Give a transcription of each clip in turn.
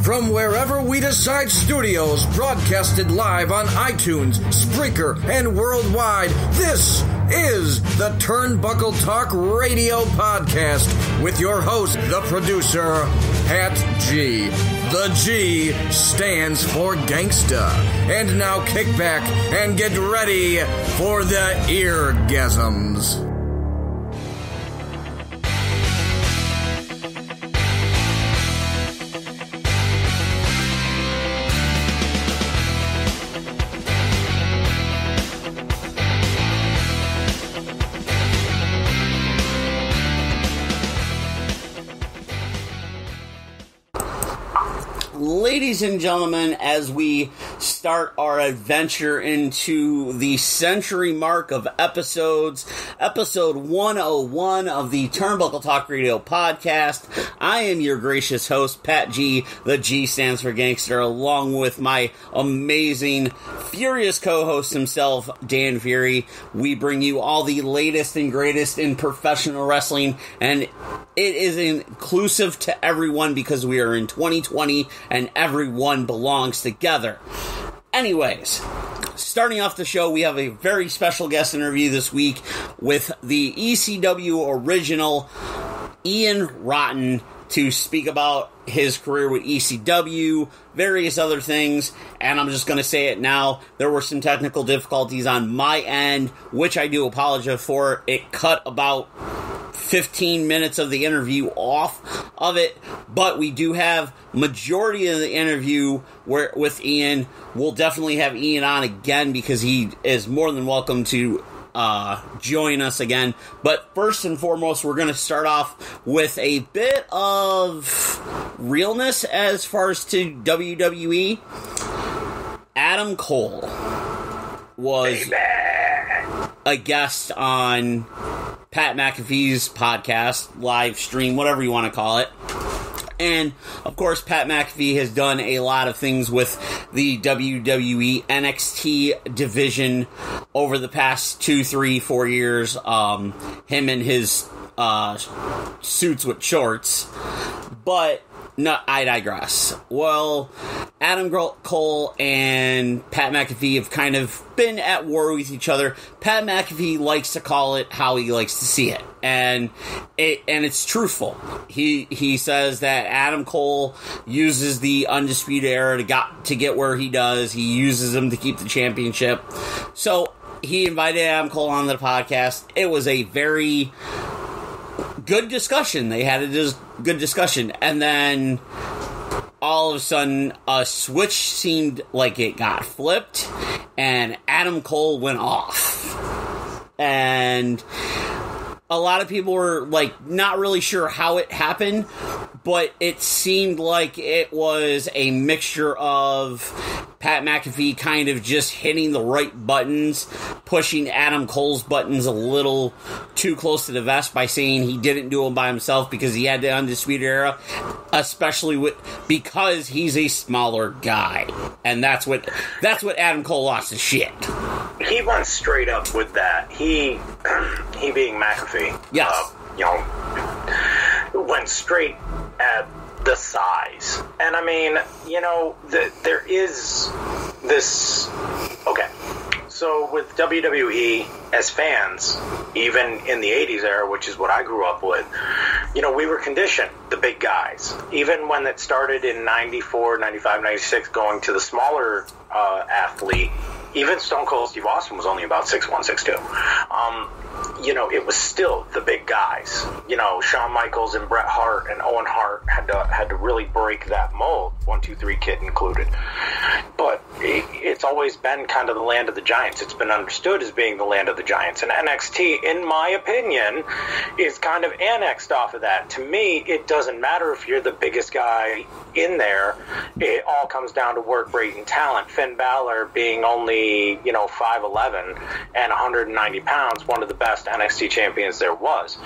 From wherever we decide studios, broadcasted live on iTunes, Spreaker, and worldwide, this is the Turnbuckle Talk Radio Podcast with your host, the producer, Pat G. The G stands for gangsta. And now kick back and get ready for the eargasms. Ladies and gentlemen, as we start our adventure into the century mark of episodes, episode 101 of the Turnbuckle Talk Radio Podcast, I am your gracious host, Pat G. The G stands for gangster, along with my amazing, furious co-host himself, Dan Fury. We bring you all the latest and greatest in professional wrestling, and it is inclusive to everyone because we are in 2020 and everyone belongs together. Anyways, starting off the show, we have a very special guest interview this week with the ECW Original Ian Rotten to speak about his career with ECW, various other things, and I'm just going to say it now. There were some technical difficulties on my end, which I do apologize for. It cut about 15 minutes of the interview off of it, but we do have majority of the interview with Ian. We'll definitely have Ian on again because he is more than welcome to join us again. But first and foremost, we're going to start off with a bit of realness as far as to WWE. Adam Cole was a guest on Pat McAfee's podcast, live stream, whatever you want to call it. And, of course, Pat McAfee has done a lot of things with the WWE NXT division over the past 2, 3, 4 years. Him and his suits with shorts. But no, I digress. Well, Adam Cole and Pat McAfee have kind of been at war with each other. Pat McAfee likes to call it how he likes to see it, and it's truthful. He says that Adam Cole uses the Undisputed Era to get where he does. He uses them to keep the championship. So he invited Adam Cole on the podcast. It was a very good discussion. They had a good discussion, and then all of a sudden a switch seemed like it got flipped and Adam Cole went off, and a lot of people were like not really sure how it happened, but it seemed like it was a mixture of Pat McAfee kind of just hitting the right buttons, pushing Adam Cole's buttons a little too close to the vest by saying he didn't do them by himself because he had the Undisputed Era, especially because he's a smaller guy, and that's what Adam Cole lost his shit. He went straight up with that. He being McAfee, yes, went straight at the size. And I mean, there is this. Okay, so with WWE as fans, even in the 80s era, which is what I grew up with, we were conditioned, the big guys. Even when it started in 94, 95, 96, going to the smaller athlete, even Stone Cold Steve Austin was only about 6'1", 6'2". It was still the big guys. Shawn Michaels and Bret Hart and Owen Hart had to really break that mold, 1, 2, 3 Kid included. But it's always been kind of the land of the giants. It's been understood as being the land of the giants. And NXT, in my opinion, is kind of annexed off of that. To me, it doesn't matter if you're the biggest guy in there. It all comes down to work rate and talent. Finn Balor being only, 5'11" and 190 pounds, one of the best NXT champions there was.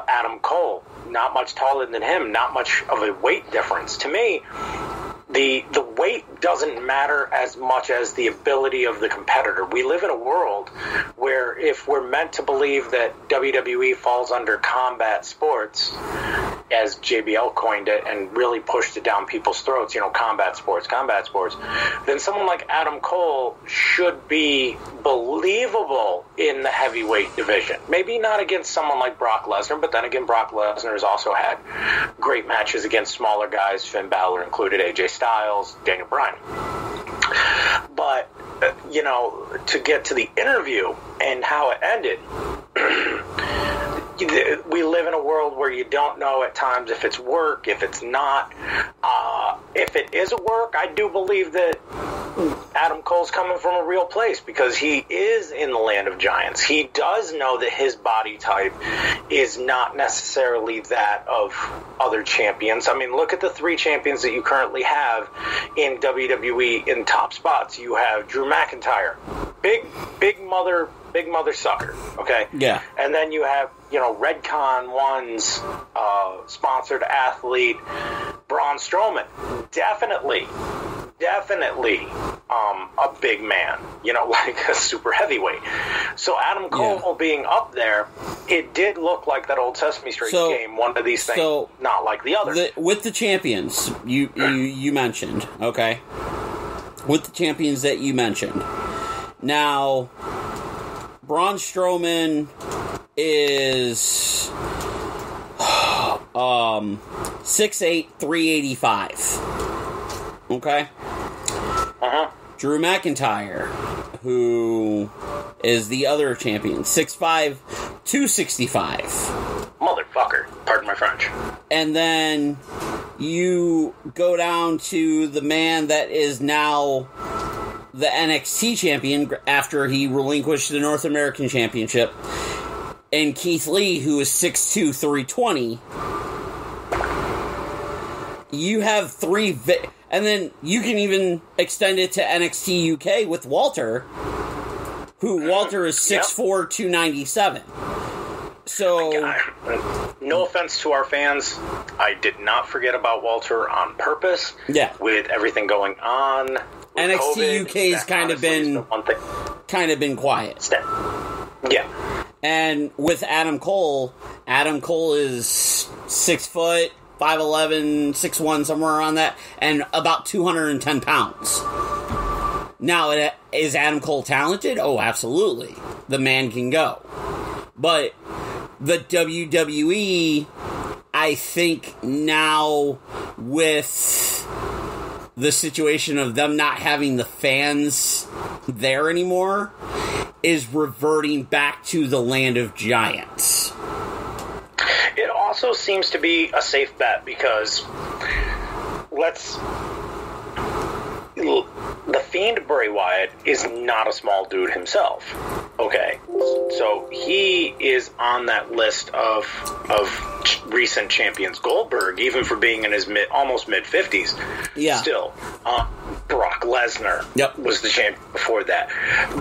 Adam Cole, not much taller than him, not much of a weight difference. To me, the weight doesn't matter as much as the ability of the competitor. We live in a world where if we're meant to believe that WWE falls under combat sports, as JBL coined it and really pushed it down people's throats, combat sports, then someone like Adam Cole should be believable in the heavyweight division. Maybe not against someone like Brock Lesnar, but then again, Brock Lesnar has also had great matches against smaller guys. Finn Balor included, AJ Styles, Daniel Bryan. But, to get to the interview and how it ended, we live in a world where you don't know at times if it's work, if it's not. If it is a work, I do believe that Adam Cole's coming from a real place because he is in the land of giants. He does know that his body type is not necessarily that of other champions. I mean, look at the 3 champions that you currently have in WWE in top spots. You have Drew McIntyre, big mother sucker, okay? Yeah. And then you have, Redcon One's sponsored athlete, Braun Strowman. Definitely a big man, like a super heavyweight. So Adam Cole being up there, it did look like that old Sesame Street game, one of these things, not like the other. With the champions you mentioned, okay? With the champions that you mentioned. Now, Braun Strowman is 6'8", 385. Okay? Uh-huh. Drew McIntyre, who is the other champion, 6'5", 265. Motherfucker. Pardon my French. And then you go down to the man that is now the NXT champion after he relinquished the North American Championship, and Keith Lee, who is 6'2", 320. You have 3... and then you can even extend it to NXT UK with Walter, who Walter is 6'4", 297. So... no offense to our fans, I did not forget about Walter on purpose. Yeah. With everything going on... NXT UK has kind of been quiet. Yeah. And with Adam Cole is 6 foot, 5'11", 6'1", somewhere around that, and about 210 pounds. Now, is Adam Cole talented? Oh, absolutely. The man can go. But the WWE, I think now with the situation of them not having the fans there anymore, is reverting back to the land of giants. It also seems to be a safe bet because the Fiend Bray Wyatt is not a small dude himself. Okay, so he is on that list of recent champions. Goldberg, even for being in his almost mid-50s, still. Brock Lesnar was the champion before that.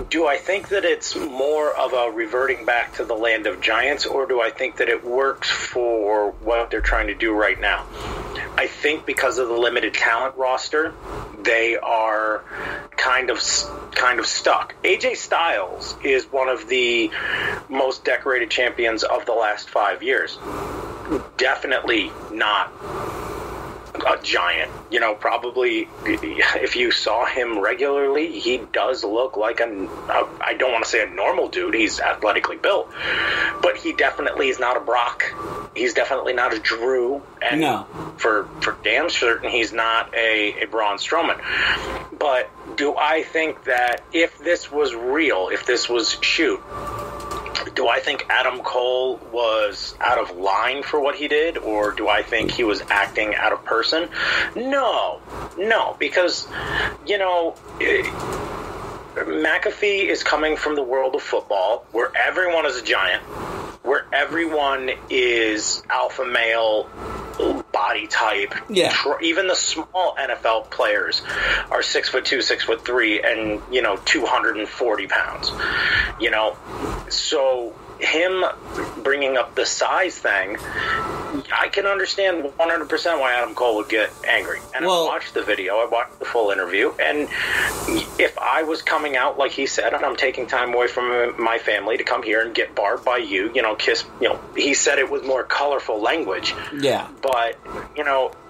Do I think that it's more of a reverting back to the land of giants, or do I think that it works for what they're trying to do right now? I think because of the limited talent roster, they are kind of stuck. AJ Styles is one of the most decorated champions of the last 5 years. Definitely not a giant. Probably if you saw him regularly, he does look like I don't want to say a normal dude. He's athletically built, but he definitely is not a Brock. He's definitely not a Drew, and for damn certain he's not a Braun Strowman. But do I think that if this was real, if this was shoot, do I think Adam Cole was out of line for what he did, or do I think he was acting out of person? No, because, McAfee is coming from the world of football, where everyone is a giant, where everyone is alpha male, body type. Yeah. Even the small NFL players are 6'2", 6'3", and 240 pounds. So him bringing up the size thing, I can understand 100% why Adam Cole would get angry. And I watched the video, I watched the full interview, and if I was coming out, like he said, and I'm taking time away from my family to come here and get barred by you, kiss, he said it was more colorful language. Yeah. But,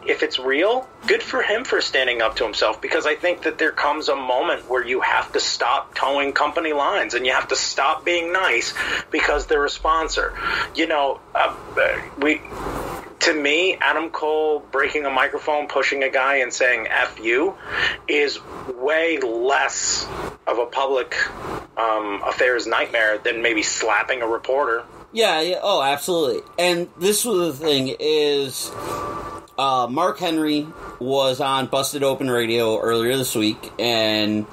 if it's real, good for him for standing up to himself, because I think that there comes a moment where you have to stop towing company lines and you have to stop being nice because they're a sponsor. To me, Adam Cole breaking a microphone, pushing a guy and saying F you is way less of a public affairs nightmare than maybe slapping a reporter. Yeah, oh, absolutely. And this was the thing is... Mark Henry was on Busted Open Radio earlier this week, and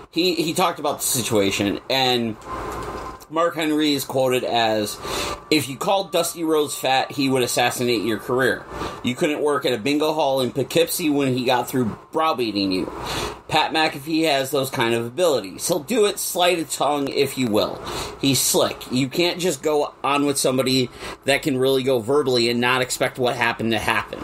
he talked about the situation, and Mark Henry is quoted as, "If you called Dusty Rhodes fat, he would assassinate your career. You couldn't work at a bingo hall in Poughkeepsie when he got through browbeating you. Pat McAfee has those kind of abilities. He'll do it sleight of tongue, if you will. He's slick. You can't just go on with somebody that can really go verbally and not expect what happened to happen."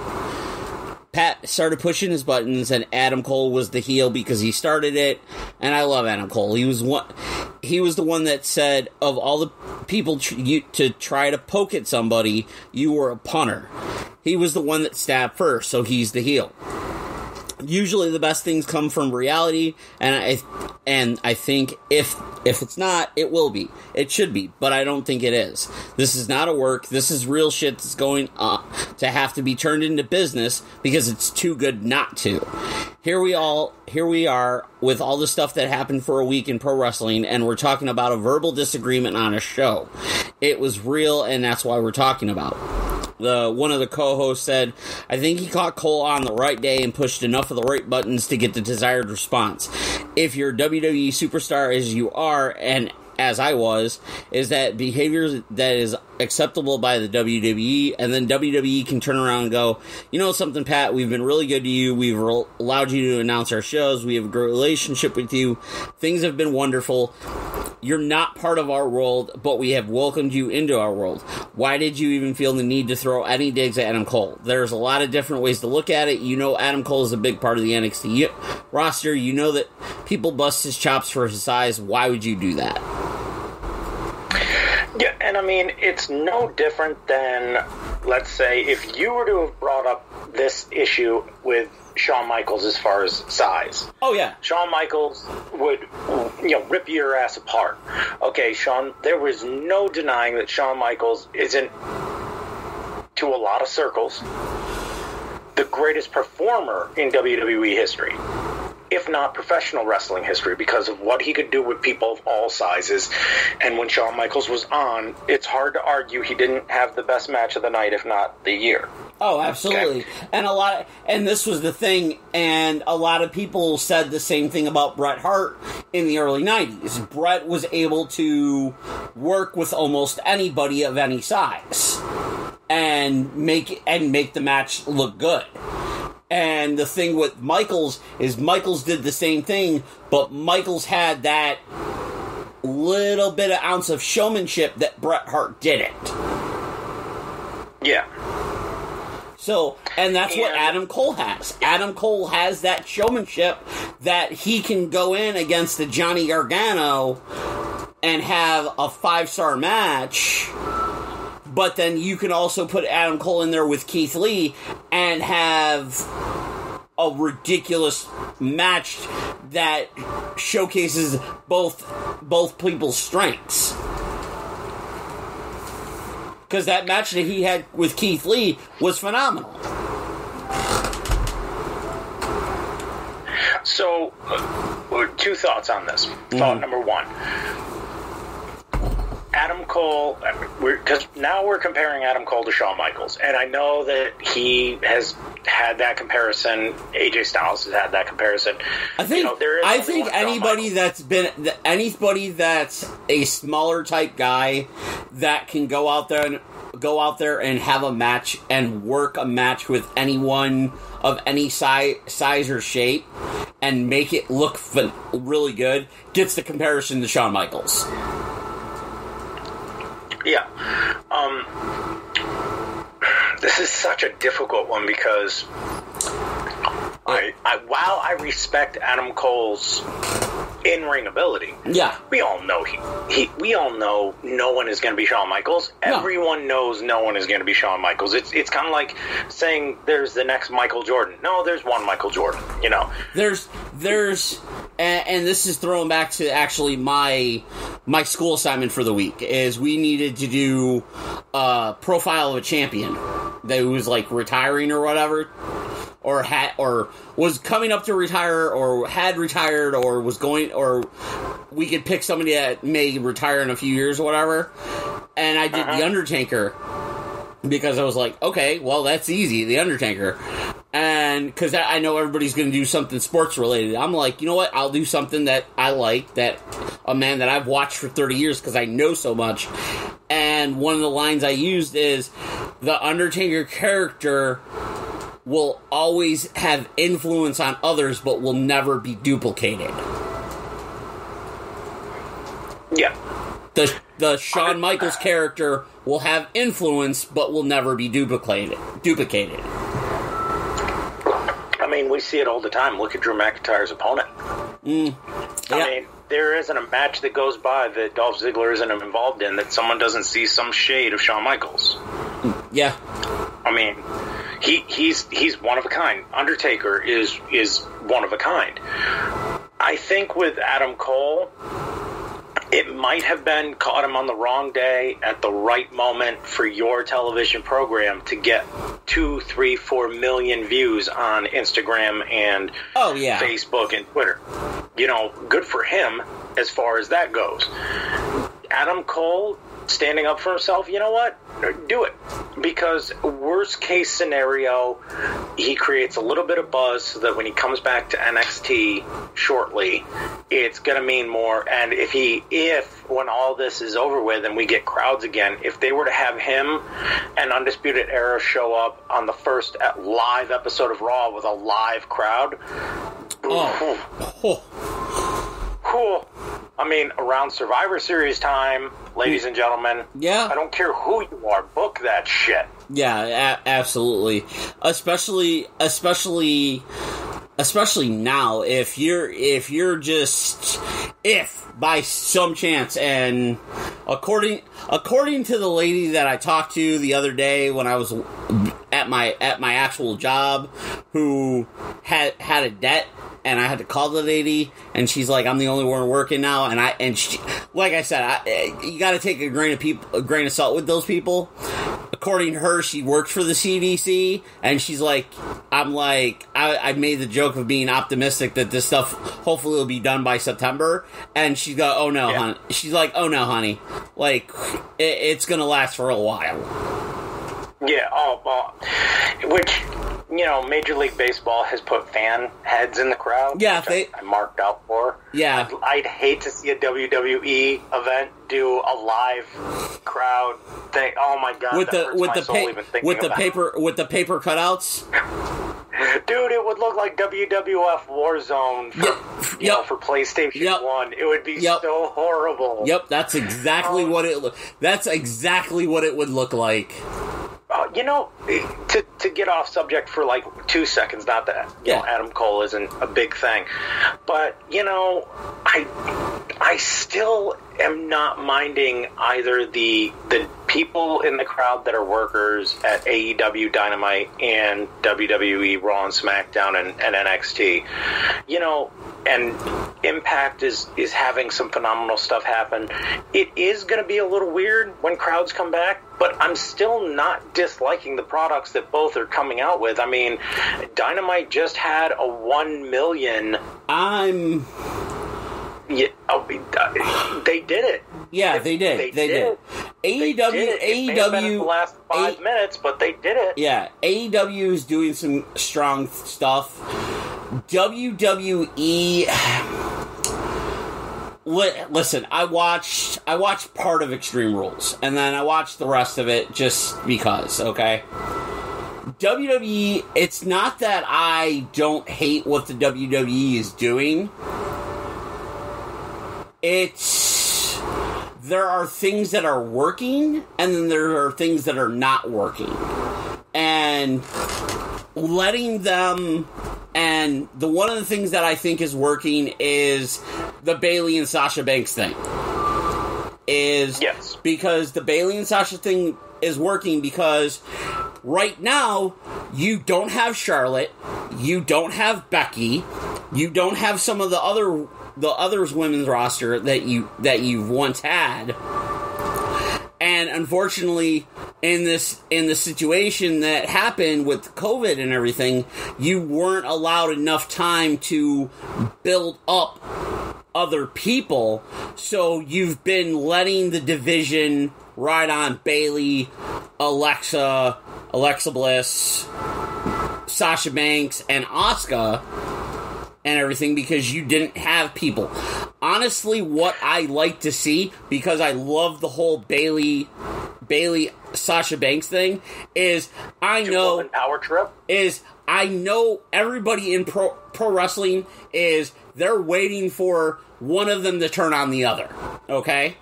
Pat started pushing his buttons, and Adam Cole was the heel because he started it, and I love Adam Cole. He was the one that said, of all the people to try to poke at somebody, you were a punter. He was the one that stabbed first, so he's the heel. Usually the best things come from reality, and I think if it's not, it will be. It should be, but I don't think it is. This is not a work. This is real shit that's going to have to be turned into business because it's too good not to. Here we are with all the stuff that happened for a week in pro wrestling, and we're talking about a verbal disagreement on a show. It was real, and that's why we're talking about it. One of the co-hosts said, "I think he caught Cole on the right day and pushed enough of the right buttons to get the desired response. If you're a WWE superstar as you are, and as I was, is that behavior that is acceptable by the WWE, and then WWE can turn around and go, you know something, Pat, we've been really good to you, we've allowed you to announce our shows, we have a great relationship with you, things have been wonderful, you're not part of our world, but we have welcomed you into our world. Why did you even feel the need to throw any digs at Adam Cole? There's a lot of different ways to look at it. You know Adam Cole is a big part of the NXT roster. You know that people bust his chops for his size. Why would you do that?" Yeah, and I mean, it's no different than, let's say, if you were to have brought up this issue with Shawn Michaels as far as size. Oh, yeah. Shawn Michaels would, rip your ass apart. Okay, Shawn, there was no denying that Shawn Michaels isn't, to a lot of circles, the greatest performer in WWE history, if not professional wrestling history, because of what he could do with people of all sizes. And when Shawn Michaels was on, it's hard to argue he didn't have the best match of the night, if not the year. Oh, absolutely. Okay. And this was the thing, and a lot of people said the same thing about Bret Hart in the early 90s. Bret was able to work with almost anybody of any size and make the match look good. And the thing with Michaels is Michaels did the same thing, but Michaels had that little bit of ounce of showmanship that Bret Hart didn't. Yeah. So, and that's what Adam Cole has. Adam Cole has that showmanship that he can go in against the Johnny Gargano and have a 5-star match. But then you can also put Adam Cole in there with Keith Lee and have a ridiculous match that showcases both people's strengths. Because that match that he had with Keith Lee was phenomenal. So, two thoughts on this. Thought number one. Adam Cole, because now we're comparing Adam Cole to Shawn Michaels, and I know that he has had that comparison. AJ Styles has had that comparison. I think anybody that's a smaller type guy that can go out there and have a match and work a match with anyone of any size or shape and make it look really good gets the comparison to Shawn Michaels. Yeah. This is such a difficult one because while I respect Adam Cole's in-ring ability, we all know we all know no one is going to be Shawn Michaels. No. Everyone knows no one is going to be Shawn Michaels. It's kind of like saying there's the next Michael Jordan. No, there's one Michael Jordan. You know, there's and this is throwing back to actually my school assignment for the week is we needed to do a profile of a champion that was like retiring or whatever. Or was coming up to retire, or had retired, or was going, or we could pick somebody that may retire in a few years or whatever. And I did The Undertaker because I was like, okay, well, that's easy, The Undertaker. And because I know everybody's going to do something sports related, I'm like, you know what? I'll do something that I like, that a man that I've watched for 30 years because I know so much. And one of the lines I used is the Undertaker character will always have influence on others, but will never be duplicated. Yeah. The Shawn Michaels character will have influence, but will never be duplicated. I mean, we see it all the time. Look at Drew McIntyre's opponent. Yeah. I mean, there isn't a match that goes by that Dolph Ziggler isn't involved in that someone doesn't see some shade of Shawn Michaels. Yeah. I mean, he's one of a kind. Undertaker is one of a kind. I think with Adam Cole, it might have been caught him on the wrong day at the right moment for your television program to get 2, 3, 4 million views on Instagram and Facebook and Twitter. You know, good for him as far as that goes. Adam Cole standing up for himself, you know what? Do it. Because worst case scenario, he creates a little bit of buzz so that when he comes back to NXT shortly, it's going to mean more. And if when all this is over with and we get crowds again, if they were to have him and Undisputed Era show up on the first live episode of Raw with a live crowd, I mean, around Survivor Series time, ladies and gentlemen, I don't care who you are, book that shit. Yeah, absolutely. Especially now, if by some chance, and according to the lady that I talked to the other day when I was at my actual job, who had a debt. And I had to call the lady, and she's like, "I'm the only one working now." And she, like I said, you got to take a grain of salt with those people. According to her, she worked for the CDC, and she's like, I made the joke of being optimistic that this stuff hopefully will be done by September. And she's got, honey. She's like, "Oh no, honey, like it's gonna last for a while." Yeah. Oh, well, which. You know, Major League Baseball has put fan heads in the crowd. Yeah, which I marked out for. Yeah, I'd hate to see a WWE event do a live crowd thing. Oh my god, with the paper cutouts. Dude, it would look like WWF Warzone for PlayStation 1. It would be so horrible. Yep, that's exactly what it would look like. You know, to get off subject for like 2 seconds, not that you know Adam Cole isn't a big thing, but you know, I still am not minding either the people in the crowd that are workers at AEW Dynamite and WWE Raw and SmackDown and NXT. You know, and Impact is having some phenomenal stuff happen. It is going to be a little weird when crowds come back, but I'm still not disliking the products that both are coming out with. I mean, Dynamite just had a 1 million. They did it. Yeah, they did. They did. AEW. It may have been in the last 5 minutes, but they did it. Yeah, AEW is doing some strong stuff. WWE. Listen, I watched part of Extreme Rules, and then I watched the rest of it just because. Okay. WWE. It's not that I don't hate what the WWE is doing. It's there are things that are working, and then there are things that are not working. And letting them... And one of the things that I think is working is the Bayley and Sasha Banks thing. Yes. Because the Bayley and Sasha thing is working because right now you don't have Charlotte, you don't have Becky, you don't have some of the others women's roster that you've once had. And unfortunately, in the situation that happened with COVID and everything, you weren't allowed enough time to build up other people, so you've been letting the division ride on Bayley, Alexa Bliss, Sasha Banks, and Asuka and everything because you didn't have people. Honestly, what I like to see, because I love the whole Bayley Sasha Banks thing, is I know power trip. I know everybody in pro wrestling is they're waiting for one of them to turn on the other. Okay?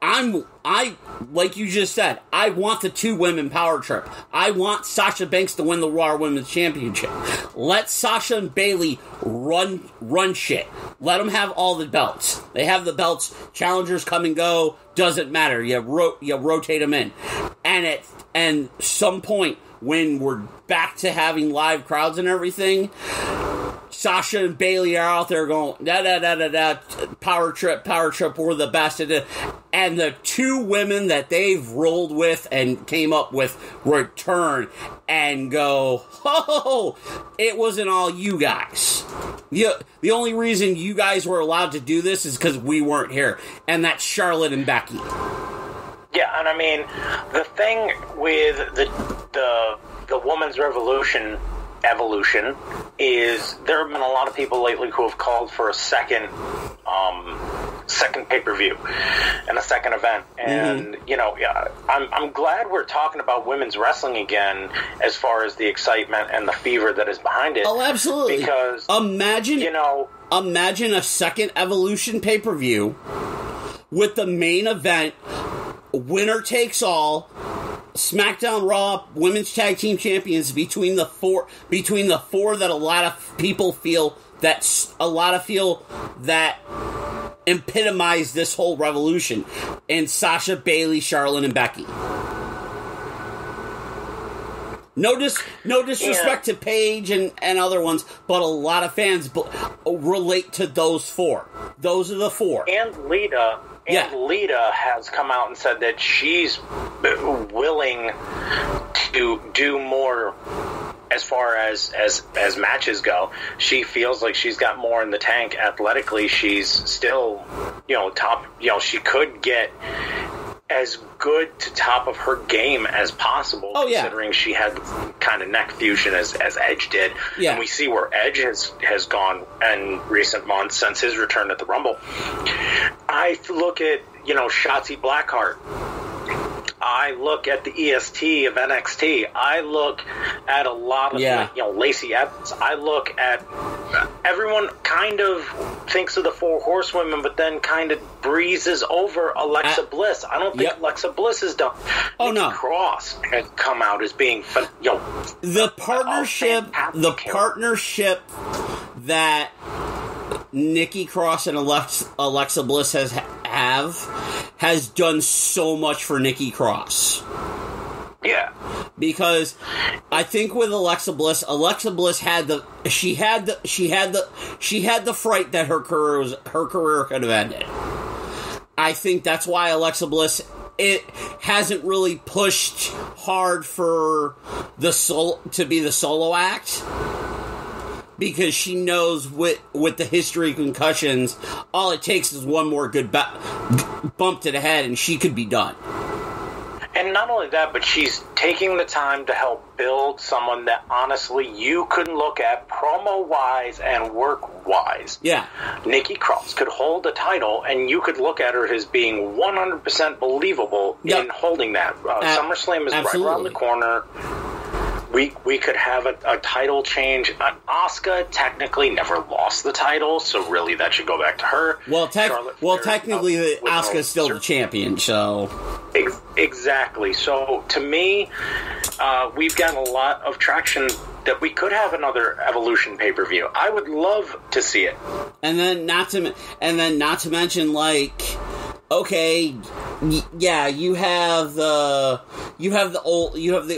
I like you just said, I want the 2 women power trip. I want Sasha Banks to win the Raw Women's Championship. Let Sasha and Bayley run shit. Let them have all the belts. They have the belts. Challengers come and go. Doesn't matter. You rotate them in. And some point when we're back to having live crowds and everything, Sasha and Bayley are out there going, da-da-da-da-da, power trip, we're the best. And the 2 women that they've rolled with and came up with return and go, oh, it wasn't all you guys. The only reason you guys were allowed to do this is because we weren't here. And that's Charlotte and Becky. Yeah, and I mean, the thing with the women's evolution is there have been a lot of people lately who have called for a second pay-per-view and a second event, and I'm glad we're talking about women's wrestling again as far as the excitement and the fever that is behind it. Oh, absolutely. Because imagine a second Evolution pay-per-view with the main event, winner takes all, SmackDown Raw Women's Tag Team Champions between the four that a lot of people feel that epitomize this whole revolution, and Sasha, Bayley, Charlotte, and Becky. No disrespect to Paige and other ones, but a lot of fans relate to those 4. Those are the 4. And Lita. And Lita has come out and said that she's willing to do more as far as matches go. She feels like she's got more in the tank athletically. She's still, top. She could get as good to top of her game as possible, considering she had kind of neck fusion as Edge did. Yeah. And we see where Edge has gone in recent months since his return at the Rumble. I look at, Shotzi Blackheart. I look at the EST of NXT. I look at a lot of, Lacey Evans. I look at everyone kind of thinks of the 4 horsewomen, but then kind of breezes over Alexa Bliss. I don't think Alexa Bliss is done. Oh, Nikki no. Cross has come out as being, the partnership that Nikki Cross and Alexa Bliss has done so much for Nikki Cross. Yeah. Because I think with Alexa Bliss had the fright that her career could have ended. I think that's why Alexa Bliss hasn't really pushed hard for to be the solo act. Because she knows with the history of concussions, all it takes is one more good bump to the head and she could be done. And not only that, but she's taking the time to help build someone that honestly you can look at promo-wise and work-wise. Yeah. Nikki Cross could hold a title and you could look at her as being 100% believable in holding that. SummerSlam is right around the corner. we could have a title change. Asuka technically never lost the title, so really that should go back to her. Well, technically, Asuka's still the champion, so... Exactly. So, to me, we've gotten a lot of traction that we could have another Evolution pay-per-view. I would love to see it. And then not to mention, like, okay, yeah, you have the older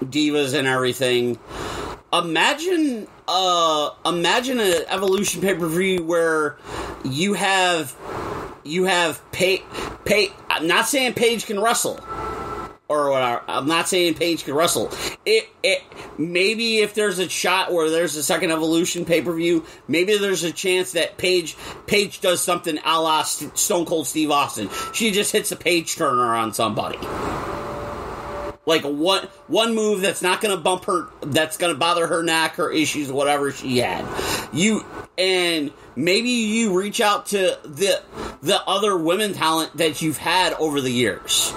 divas and everything. Imagine an Evolution pay-per-view where you have I'm not saying Paige can wrestle or whatever. I'm not saying Paige can wrestle. It maybe if there's a shot where there's a second Evolution pay-per-view, maybe there's a chance that Paige does something a la Stone Cold Steve Austin. She just hits a page turner on somebody. Like one move that's not going to bump her, that's going to bother her neck or issues, whatever she had. And maybe you reach out to the other women talent that you've had over the years.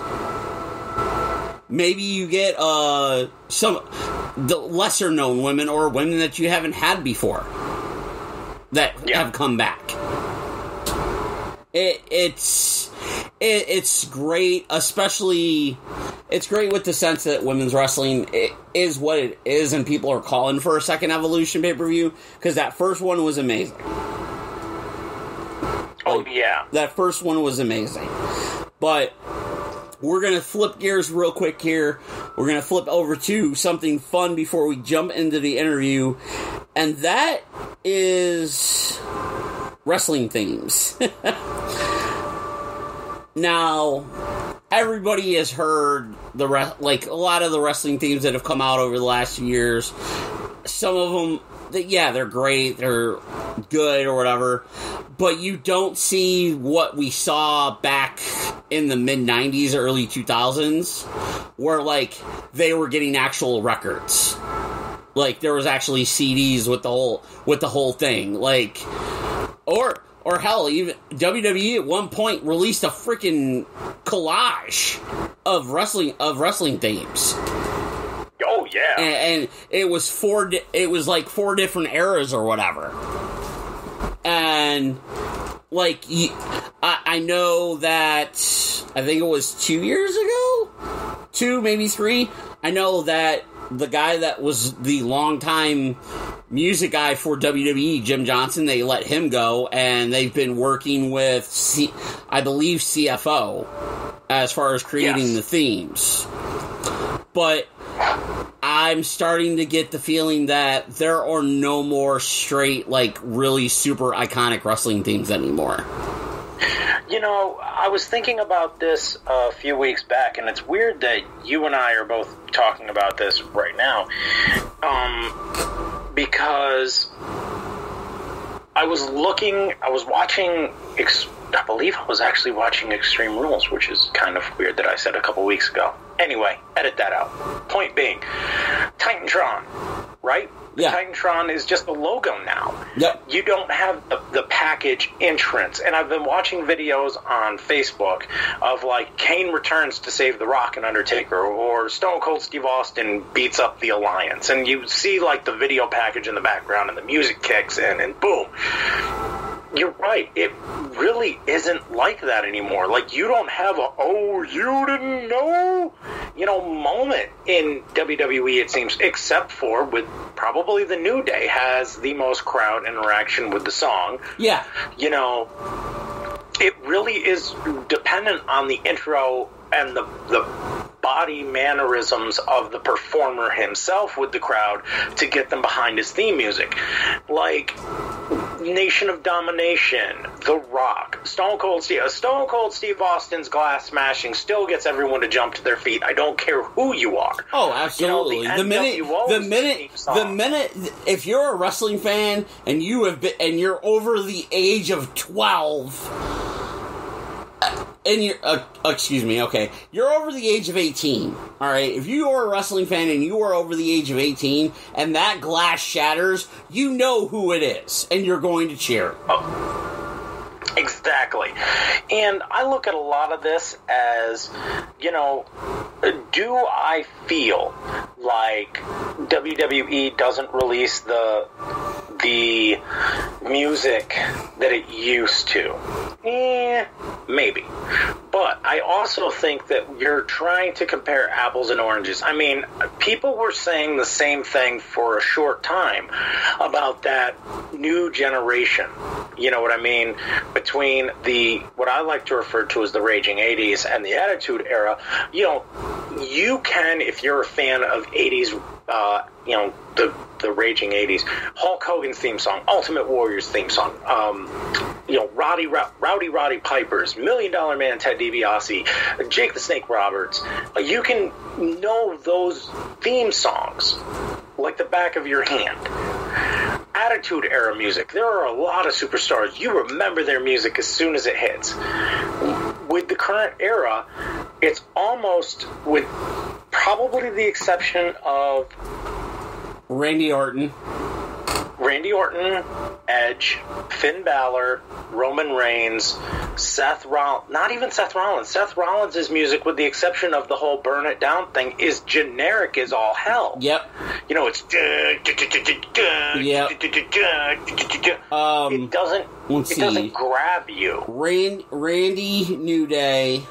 Maybe you get the lesser known women or women that you haven't had before that have come back. It's great, especially it's great with the sense that women's wrestling is what it is, and people are calling for a second Evolution pay-per-view because that first one was amazing. Oh yeah, that first one was amazing. But we're gonna flip gears real quick here. We're gonna flip over to something fun before we jump into the interview, and that is wrestling themes. Now, everybody has heard a lot of the wrestling themes that have come out over the last few years. Some of them, they're great, they're good or whatever, but you don't see what we saw back in the mid-90s, early 2000s, where, like, they were getting actual records. Like, there was actually CDs with the whole thing. Like, or hell, even WWE at one point released a freaking collage of wrestling themes. Oh yeah, and it was like 4 different eras or whatever. And like I know that I think it was 2 years ago, 2 maybe 3. I know that the guy that was the longtime music guy for WWE, Jim Johnson, they let him go, and they've been working with, I believe, CFO as far as creating the themes. But I'm starting to get the feeling that there are no more straight, like, really super iconic wrestling themes anymore. You know, I was thinking about this a few weeks back, and it's weird that you and I are both talking about this right now, because I was watching, I believe I was actually watching Extreme Rules, which is kind of weird that I said a couple weeks ago. Anyway, edit that out. Point being, Titantron, right? Yeah. Titantron is just the logo now. Yep. You don't have the package entrance. And I've been watching videos on Facebook of, like, Kane returns to save The Rock and Undertaker, or Stone Cold Steve Austin beats up the Alliance. And you see, like, the video package in the background, and the music kicks in, and boom. You're right. It really isn't like that anymore. Like, you don't have a, oh, you didn't know, moment in WWE, it seems, except for with probably the New Day has the most crowd interaction with the song. Yeah. It really is dependent on the intro and the body mannerisms of the performer himself with the crowd to get them behind his theme music. Like Nation of Domination, The Rock, Stone Cold Steve Austin's glass smashing still gets everyone to jump to their feet. I don't care who you are. Oh, absolutely. The minute, if you're a wrestling fan and you're over the age of 12. And you're over the age of 18, alright? If you are a wrestling fan and you are over the age of 18, and that glass shatters, you know who it is, and you're going to cheer. Exactly. And I look at a lot of this as, you know, do I feel like WWE doesn't release the music that it used to? Maybe. But I also think that you're trying to compare apples and oranges. I mean, people were saying the same thing for a short time about that new generation. You know what I mean? Between what I like to refer to as the Raging 80s and the Attitude Era, you know, you can, if you're a fan of 80s, you know, the Raging 80s, Hulk Hogan's theme song, Ultimate Warrior's theme song, you know, Rowdy Piper's, $1 Million Man Ted DiBiase, Jake the Snake Roberts. You can know those theme songs like the back of your hand. Attitude Era music, there are a lot of superstars. You remember their music as soon as it hits. With the current era, it's almost, with probably the exception of Randy Orton, Edge, Finn Balor, Roman Reigns, Seth Rollins. Not even Seth Rollins. Seth Rollins' music, with the exception of the whole Burn It Down thing, is generic as all hell. Yep. You know, it's... Yep. It doesn't grab you. Randy, New Day,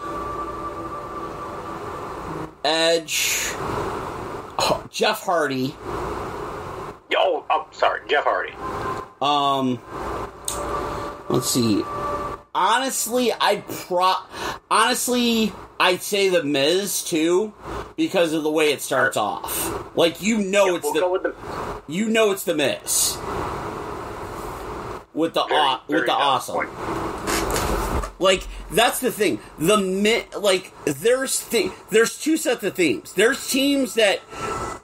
Edge, Jeff Hardy. Sorry, Jeff Hardy. Let's see. Honestly, I'd say The Miz too, because of the way it starts off. Like, you know it's The Miz with the awesome. Point. Like, that's the thing. There's two sets of themes. There's teams that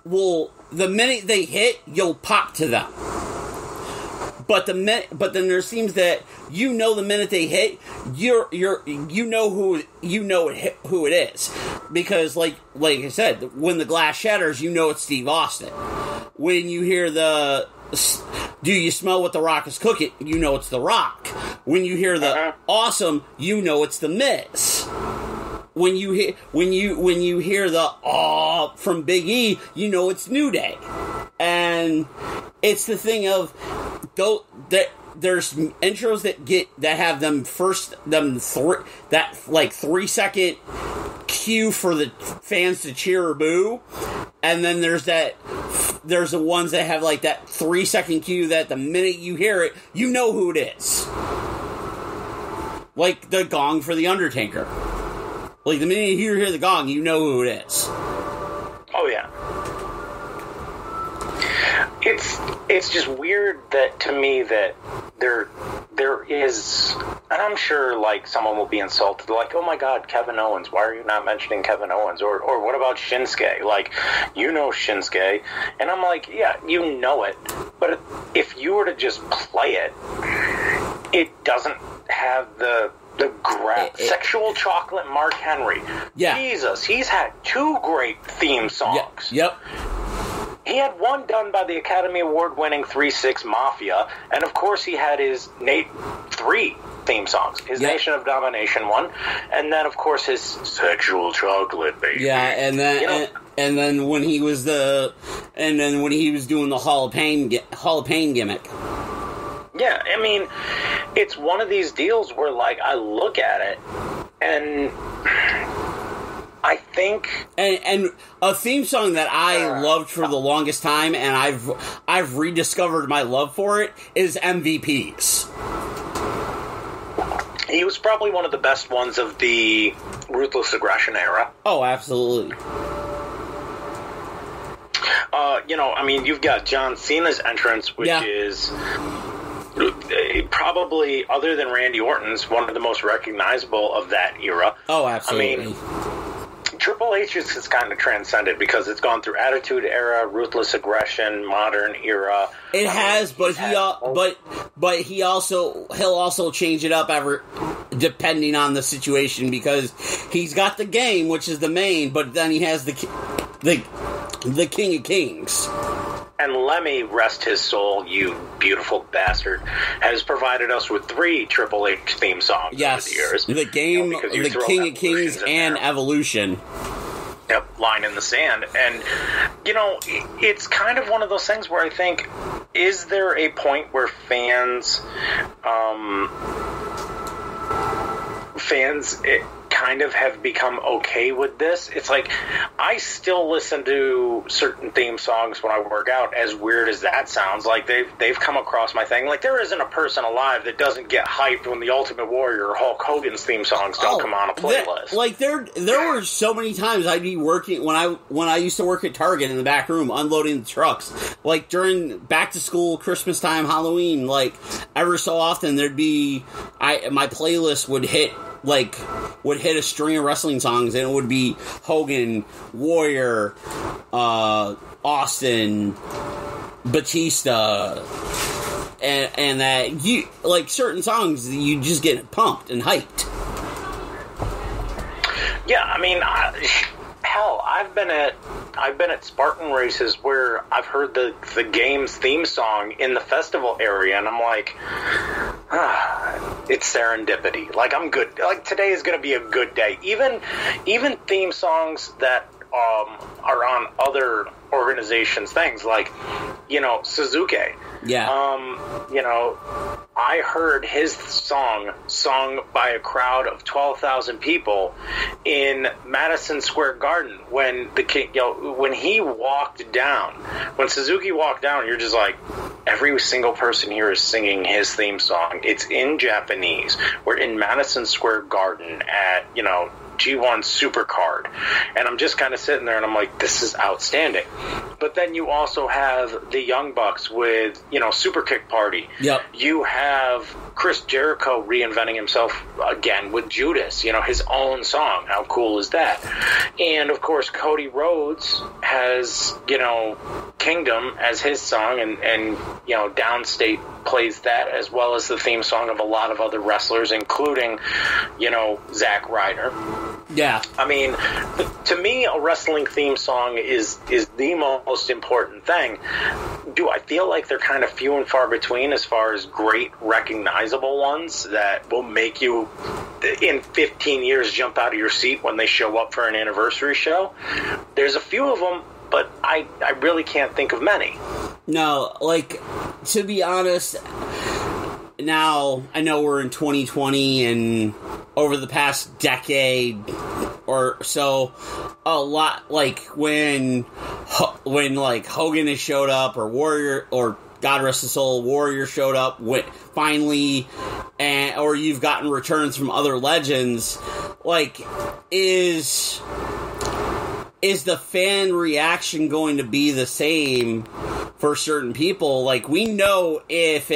will, the minute they hit, you'll pop to them. But then there's teams that, you know, the minute they hit, you know who it is, because like I said, when the glass shatters, you know it's Steve Austin. When you hear the "Do you smell what the Rock is cooking?" you know it's The Rock. When you hear the awesome, you know it's The Miz. When you hear the from Big E, you know it's New Day. And it's the thing of there's intros that have them 3 second cue for the fans to cheer or boo, and then there's the ones that have like that 3 second cue that the minute you hear it, you know who it is. Like the gong for The Undertaker. Like, the minute you hear the gong, you know who it is. Oh, yeah. It's just weird that, to me, that there is, and I'm sure, like, someone will be insulted, like, oh my god, Kevin Owens, why are you not mentioning Kevin Owens? Or what about Shinsuke? Like, you know Shinsuke. And I'm like, yeah, you know it. But if you were to just play it, it doesn't have the Sexual Chocolate Mark Henry. Yeah. Jesus, he's had 2 great theme songs. Yep. He had one done by the Academy Award-winning 3-6 Mafia, and of course he had his 3 theme songs. His Nation of Domination one, and then of course his Sexual Chocolate, baby. Yeah, and then and then when he was doing the Hall of Pain gimmick. Yeah, I mean, it's one of these deals where, like, I look at it, and I think... And a theme song that I loved for the longest time, and I've rediscovered my love for it, is MVP's. He was probably one of the best ones of the Ruthless Aggression era. Oh, absolutely. You know, I mean, you've got John Cena's entrance, which is... probably, other than Randy Orton's, one of the most recognizable of that era. Oh, absolutely. I mean, Triple H has kind of transcended, because it's gone through Attitude Era, Ruthless Aggression, Modern Era. It has, but he'll also change it up depending on the situation, because he's got the game, which is the main, but then he has the King of Kings. And Lemmy, rest his soul, you beautiful bastard, has provided us with 3 Triple H theme songs over the years. The Game, the King of Kings, and Evolution. Yep, line in the sand. And, you know, it's kind of one of those things where I think, is there a point where fans kind of have become okay with this? It's like, I still listen to certain theme songs when I work out, as weird as that sounds. Like, they've come across my thing. Like, there isn't a person alive that doesn't get hyped when the Ultimate Warrior or Hulk Hogan's theme songs don't come on a playlist. There were so many times I'd be working, when I used to work at Target in the back room, unloading the trucks, like, during back to school, Christmas time, Halloween, like, ever so often there'd be, my playlist would hit a string of wrestling songs, and it would be Hogan, Warrior, Austin, Batista, and that you like certain songs that you just get pumped and hyped. Yeah, I mean, hell, I've been at Spartan races where I've heard the game's theme song in the festival area, and I'm like, it's serendipity. Like, I'm good. Like, today is going to be a good day. Even theme songs that are on other organizations' things, like, you know, Suzuki. Yeah. You know, I heard his song sung by a crowd of 12,000 people in Madison Square Garden when when he walked down. When Suzuki walked down, you're just like, every single person here is singing his theme song. It's in Japanese. We're in Madison Square Garden at, you know, G1 Supercard, and I'm just kind of sitting there and I'm like, this is outstanding. But then you also have the Young Bucks with, you know, Super Kick Party. Yep. You have Chris Jericho reinventing himself again with Judas, you know, his own song. How cool is that? And of course Cody Rhodes has, you know, Kingdom as his song, and you know, Downstate plays that, as well as the theme song of a lot of other wrestlers, including, you know, Zack Ryder. Yeah. I mean, to me, a wrestling theme song is the most important thing. Do I feel like they're kind of few and far between as far as great recognizable ones that will make you, in 15 years, jump out of your seat when they show up for an anniversary show? There's a few of them, but I really can't think of many. No, like, to be honest, now I know we're in 2020, and over the past decade or so, a lot, like, when like Hogan has showed up, or Warrior, or God rest his soul, Warrior showed up finally, or you've gotten returns from other legends, like, is the fan reaction going to be the same for certain people? Like, we know if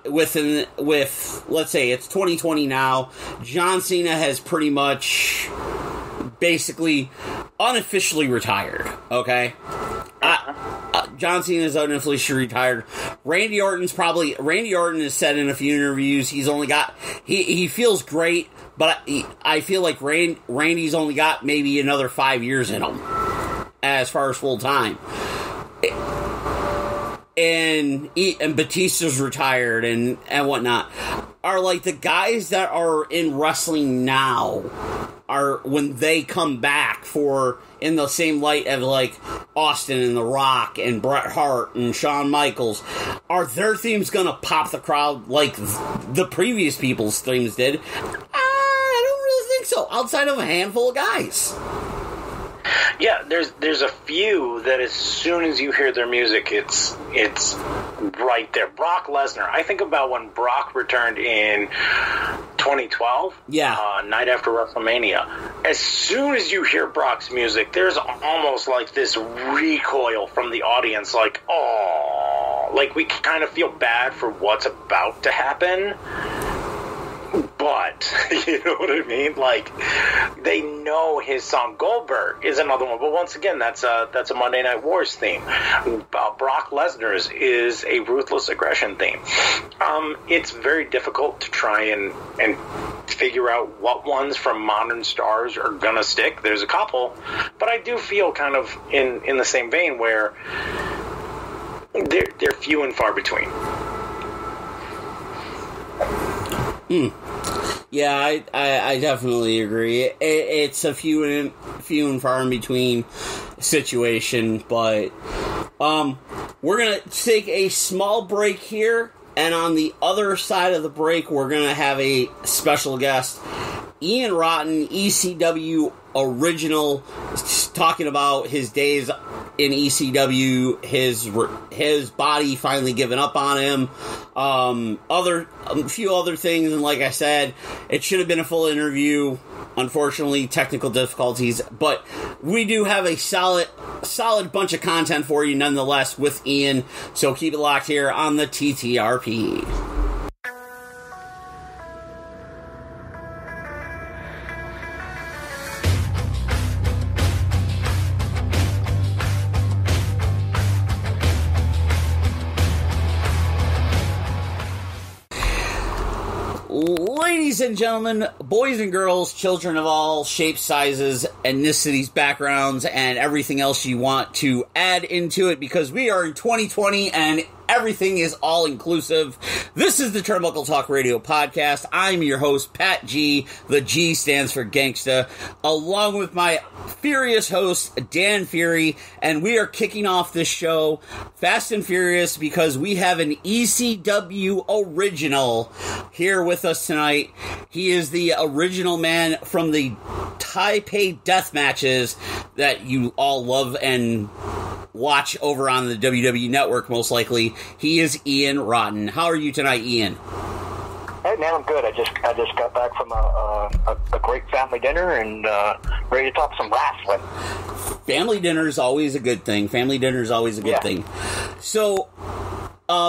with let's say it's 2020 now, John Cena has pretty much basically unofficially retired, okay? John Cena is unofficially retired. Randy Orton has said in a few interviews he's only got, he feels great, but I feel like Randy's only got maybe another 5 years in him as far as full time. And Batista's retired and whatnot. Are like the guys that are in wrestling now, are when they come back for, in the same light of like Austin and The Rock and Bret Hart and Shawn Michaels, are their themes gonna pop the crowd like the previous people's themes did? I don't really think so, outside of a handful of guys. Yeah, there's a few that as soon as you hear their music, it's right there. Brock Lesnar. I think about when Brock returned in 2012. Yeah. Night after WrestleMania. As soon as you hear Brock's music, there's almost like this recoil from the audience, like, oh, like we kind of feel bad for what's about to happen. But, you know what I mean? Like, they know his song. Goldberg is another one. But once again, that's a Monday Night Wars theme. Brock Lesnar's is a Ruthless Aggression theme. It's very difficult to try and figure out what ones from modern stars are going to stick. There's a couple. But I do feel kind of in the same vein where they're few and far between. Yeah, I definitely agree. It's a few and far in between situation, but we're gonna take a small break here, and on the other side of the break, we're gonna have a special guest, Ian Rotten, ECW Original, talking about his days in ECW, his body finally giving up on him, a few other things, and like I said, it should have been a full interview. Unfortunately, technical difficulties, but we do have a solid bunch of content for you nonetheless with Ian, so keep it locked here on the TTRP. Ladies and gentlemen, boys and girls, children of all shapes, sizes, ethnicities, backgrounds, and everything else you want to add into it, because we are in 2020 and everything is all-inclusive. This is the Turnbuckle Talk Radio Podcast. I'm your host, Pat G. The G stands for Gangsta, along with my furious host, Dan Fury, and we are kicking off this show fast and furious because we have an ECW Original here with us tonight. He is the original man from the Taipei death matches that you all love and watch over on the WWE Network, most likely. He is Ian Rotten. How are you tonight, Ian? Hey, man, I'm good. I just got back from a great family dinner and ready to talk some wrestling. Family dinner is always a good thing. Thing. So,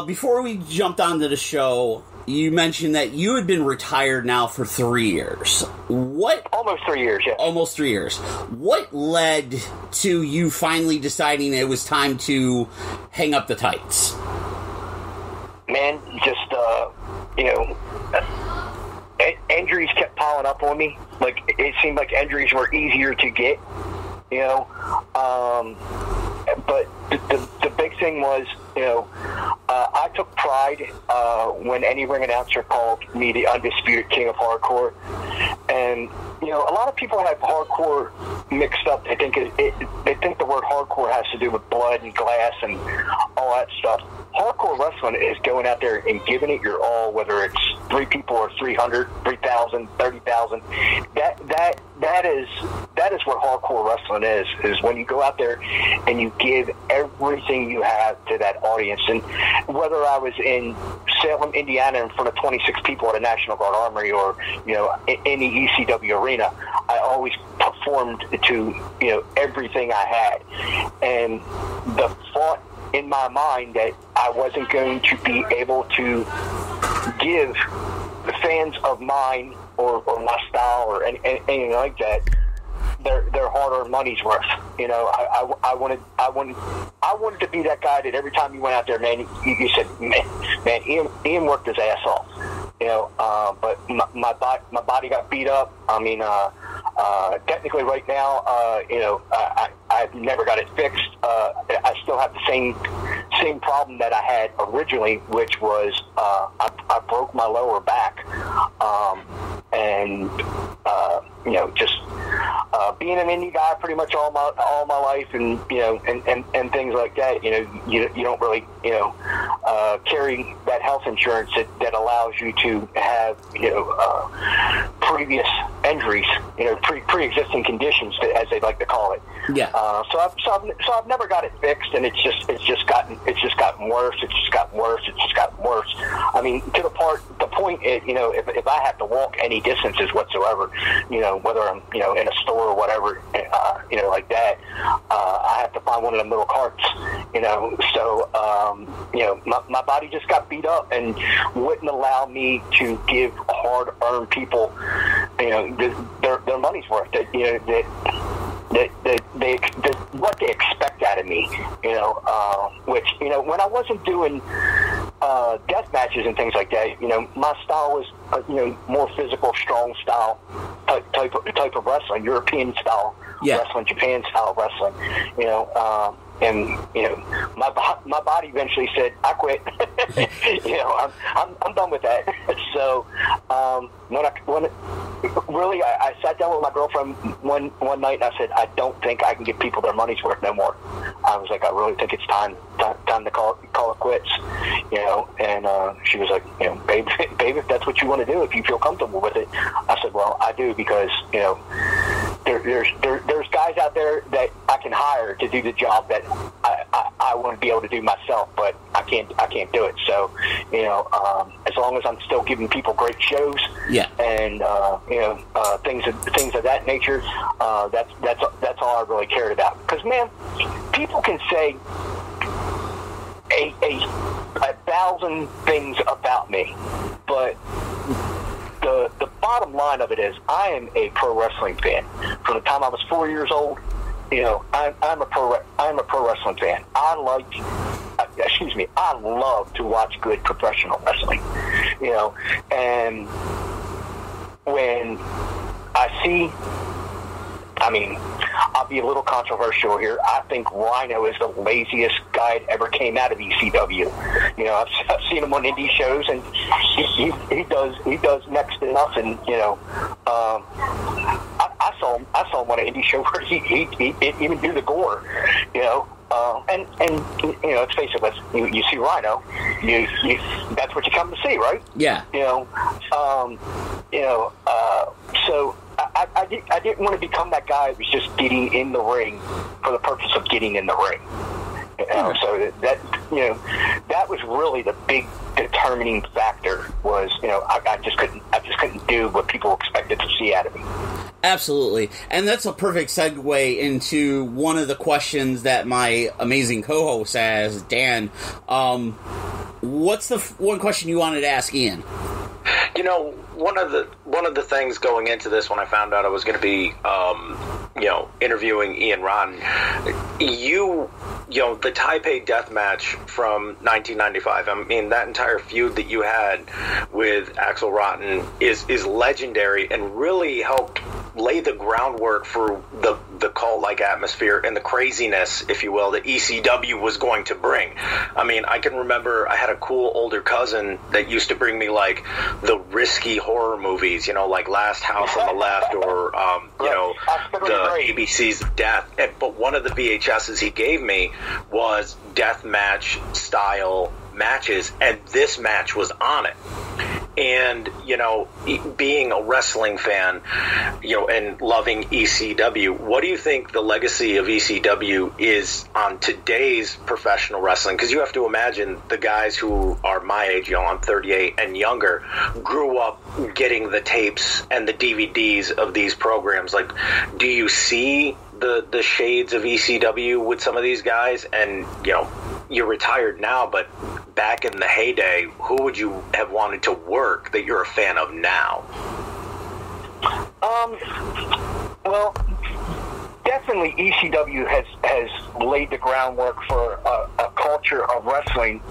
before we jumped onto the show, you mentioned that you had been retired now for 3 years. Almost 3 years, yeah. Almost 3 years. What led to you finally deciding it was time to hang up the tights? Man, just, injuries kept piling up on me. Like, it seemed like injuries were easier to get, but the big thing was, I took pride when any ring announcer called me the undisputed king of hardcore. And, a lot of people have hardcore mixed up. They think they think the word hardcore has to do with blood and glass and all that stuff. Hardcore wrestling is going out there and giving it your all, whether it's 3 people or 300, 3,000, 30,000. That is what hardcore wrestling is when you go out there and you give everything you have to that audience. And whether I was in Salem, Indiana, in front of 26 people at a National Guard Armory, or in the ECW arena, I always performed to everything I had. And the thought in my mind that I wasn't going to be able to give the fans of mine or my style or anything like that their hard-earned money's worth. I wanted to be that guy that every time you went out there, man, you said, man, Ian worked his ass off. But my body got beat up. I mean, technically right now, I've never got it fixed. I still have the same problem that I had originally, which was I broke my lower back, and just being an indie guy pretty much all my life, and and things like that. You don't really carry that health insurance that allows you to have previous injuries, pre-existing conditions, as they like to call it. Yeah. So I've never got it fixed, and it's just gotten worse. It's just gotten worse. I mean, to the point, if I have to walk any distances whatsoever, whether I'm in a store or whatever, like that, I have to find one of them little carts. So my body just got beat up and wouldn't allow me to give hard-earned people, their money's worth. What they expect out of me, which when I wasn't doing death matches and things like that, my style was more physical, strong style type of wrestling, European style wrestling, Japan style wrestling, my body eventually said, I quit. I'm done with that. So when I sat down with my girlfriend one night and I said, I don't think I can give people their money's worth no more. I was like, I really think it's time to call it quits. And she was like, babe, if that's what you want to do, if you feel comfortable with it. I said, well, I do, because there's guys out there that I can hire to do the job that I want to be able to do myself, but I can't do it. So as long as I'm still giving people great shows, and things of that nature, that's all I really cared about. Because man, people can say a 1,000 things about me, but the bottom line of it is, I am a pro wrestling fan. From the time I was 4 years old, I'm a pro wrestling fan. I love to watch good professional wrestling. And when I see, I'll be a little controversial here. I think Rhino is the laziest guy that ever came out of ECW. I've seen him on indie shows, and he does next to nothing. I saw him on an indie show where he didn't even do the gore. And let's face it, you see Rhino, that's what you come to see, right? Yeah. So I didn't want to become that guy who was just getting in the ring for the purpose of getting in the ring. So that was really the big determining factor. Was I just couldn't do what people expected to see out of me. Absolutely. And that's a perfect segue into one of the questions that my amazing co-host has, Dan. What's the one question you wanted to ask Ian? One of the things going into this, when I found out I was going to be, interviewing Ian Rotten, the Taipei death match from 1995. That entire feud that you had with Axel Rotten is legendary, and really helped lay the groundwork for the cult-like atmosphere and the craziness, if you will, that ECW was going to bring. I can remember I had a cool older cousin that used to bring me the risky horror movies, like Last House on the Left, or the ABC's Death. But one of the VHSs he gave me was death match style matches, and this match was on it. And, being a wrestling fan, and loving ECW, what do you think the legacy of ECW is on today's professional wrestling? Because you have to imagine the guys who are my age, I'm 38 and younger, grew up getting the tapes and the DVDs of these programs. Do you see the shades of ECW with some of these guys? And, you're retired now, but back in the heyday, who would you have wanted to work that you're a fan of now? Well, definitely ECW has laid the groundwork for a culture of wrestling.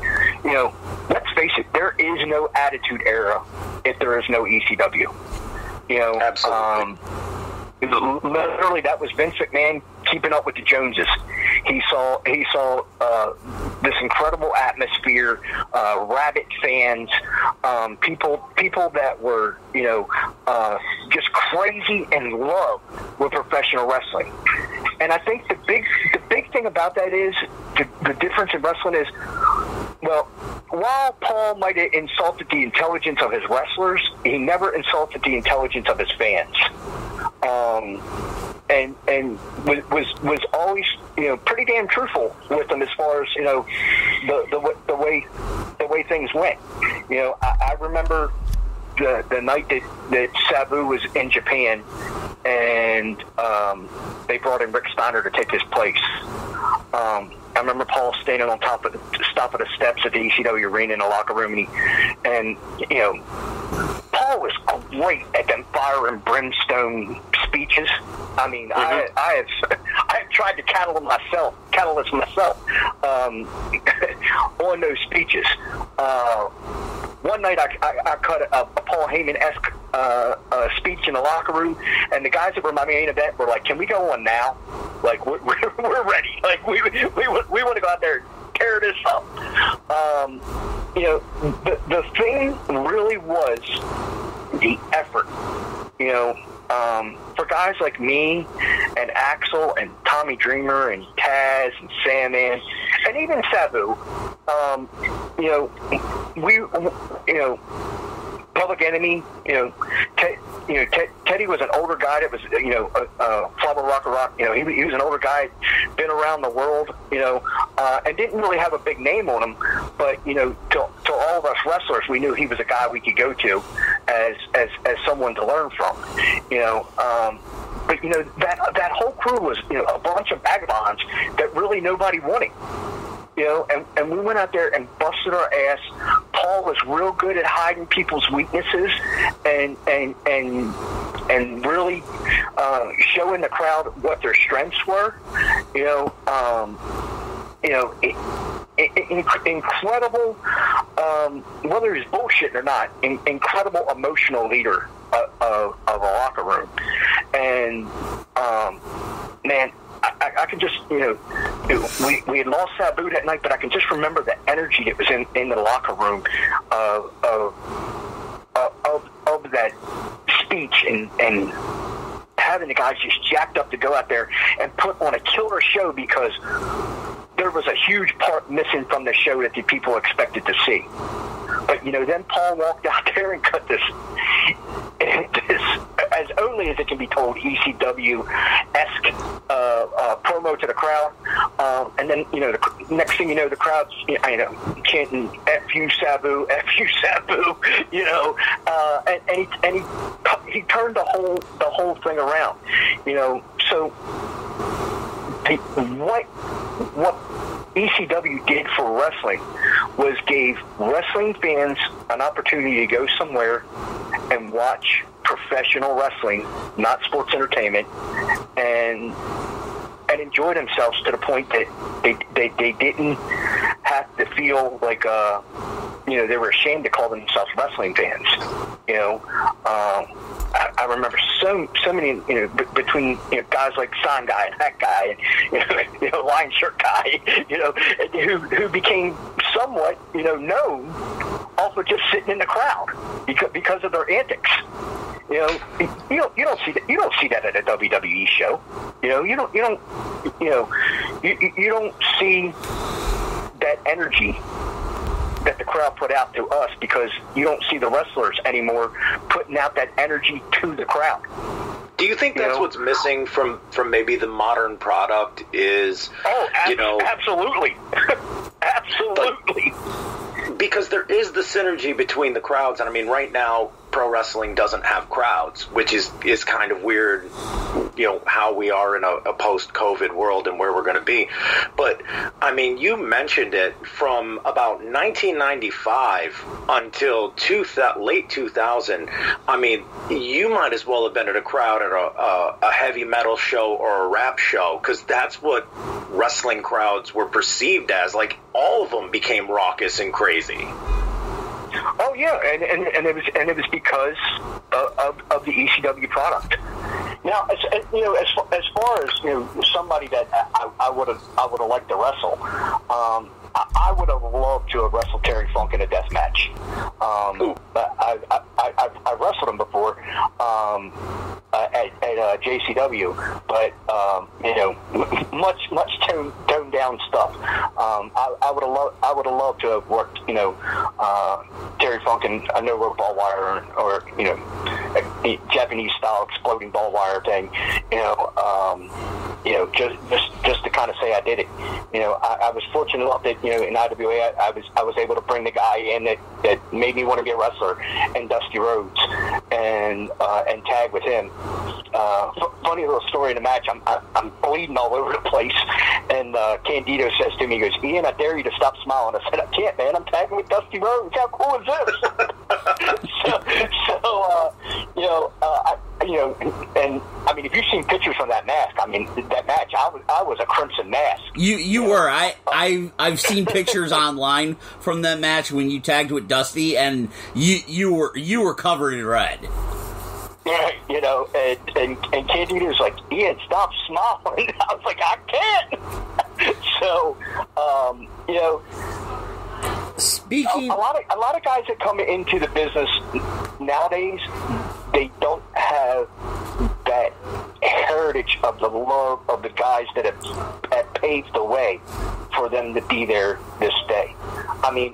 Let's face it, there is no Attitude Era if there is no ECW. Absolutely. Literally, that was Vince McMahon keeping up with the Joneses. He saw this incredible atmosphere, rabid fans, people that were just crazy in love with professional wrestling. And I think the big thing about that is the difference in wrestling is, well, while Paul might have insulted the intelligence of his wrestlers, he never insulted the intelligence of his fans. And was always pretty damn truthful with them as far as the way things went. I remember the night that Sabu was in Japan, and they brought in Rick Steiner to take his place. I remember Paul standing on top of the steps at the ECW arena in the locker room, and Paul was great at them fire and brimstone speeches. I have tried to catalyst myself on those speeches. One night I cut a Paul Heyman-esque speech in the locker room, and the guys that were my main event were like, "Can we go on now? Like, we're ready. Like, we want to go out there and tear this up." The thing really was the effort. For guys like me and Axel and Tommy Dreamer and Taz and Sandman and even Sabu, Public Enemy, Teddy was an older guy that was, Flubber Rock. He was an older guy, been around the world, and didn't really have a big name on him. But to all of us wrestlers, we knew he was a guy we could go to as someone to learn from. But that whole crew was a bunch of vagabonds that really nobody wanted. And we went out there and busted our ass. Paul was real good at hiding people's weaknesses and really showing the crowd what their strengths were. Incredible, whether he's bullshitting or not, incredible emotional leader of a locker room. And man, I can just, we had lost Sabu that night, but I can just remember the energy that was in the locker room of that speech and having the guys just jacked up to go out there and put on a killer show, because there was a huge part missing from the show that the people expected to see. But, then Paul walked out there and cut this, as only as it can be told, ECW-esque promo to the crowd. And then, the next thing you know, the crowd's, chanting, F you, Sabu, F you, Sabu, and he turned the whole thing around, so what ECW did for wrestling was gave wrestling fans an opportunity to go somewhere and watch professional wrestling, not sports entertainment, and enjoy themselves to the point that they didn't have to feel like they were ashamed to call themselves wrestling fans. I remember so many, between guys like Sign Guy and that guy, and Lion Shirt Guy, who became somewhat, known off of just sitting in the crowd because of their antics. You don't see that. You don't see that at a WWE show. You don't see that energy that the crowd put out to us, because you don't see the wrestlers anymore putting out that energy to the crowd. Do you think that's what's missing from maybe the modern product is, absolutely. Absolutely. Because there is the synergy between the crowds, and I mean, right now, pro wrestling doesn't have crowds, which is kind of weird, how we are in a post-COVID world and where we're going to be. But, I mean, you mentioned it, from about 1995 until late 2000, I mean, you might as well have been at a crowd at a heavy metal show or a rap show, because that's what wrestling crowds were perceived as. Like, all of them became raucous and crazy. Oh yeah, and it was because of the ECW product. Now, as far as somebody that I would have liked to wrestle, I would have loved to have wrestled Terry Funk in a death match. I wrestled him before at JCW, but much toned down stuff. I would have loved to have worked Terry Funk in a no rope ball wire or a Japanese style exploding ball wire thing. Just to kind of say I did it. I was fortunate enough that in IWA I was able to bring the guy in that made me want to be a wrestler, and Dusty Rhodes, and tag with him. Funny little story in the match. I'm bleeding all over the place, and Candido says to me, he goes, "Ian, I dare you to stop smiling." I said, "I can't, man. I'm tagging with Dusty Rhodes. How cool is this?" and I mean, if you've seen pictures from that mask, I mean, that match, I was a crimson mask. You were. I've seen pictures online from that match when you tagged with Dusty, and you were covered in red. You know, and Candido was like, Ian, stop smiling. I was like, I can't. So, you know, speaking a lot of guys that come into the business nowadays, they don't have that heritage of the love of the guys that have paved the way for them to be there this day. I mean,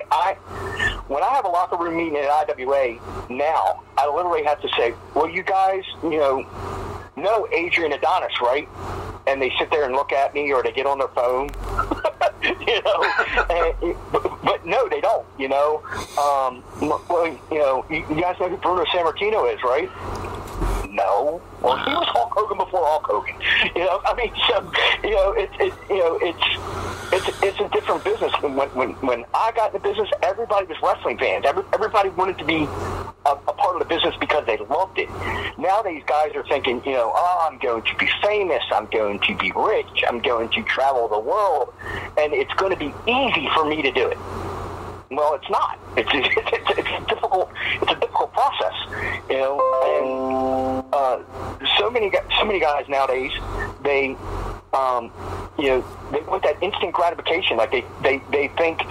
when I have a locker room meeting at IWA now, I literally have to say, well, you guys, you know Adrian Adonis, right? And they sit there and look at me, or they get on their phone, you know. But no, they don't, you know. Well, you know, you guys know who Bruno Sammartino is, right? No. Well, he was Hulk Hogan before Hulk Hogan. You know, I mean, so you know, it's a different business. When I got in the business, everybody was wrestling fans. Everybody wanted to be a part of the business because they loved it. Now these guys are thinking, you know, oh, I'm going to be famous, I'm going to be rich, I'm going to travel the world, and it's going to be easy for me to do it. Well, it's not. It's a difficult process, you know. And so many guys nowadays, they you know, they want that instant gratification. Like they think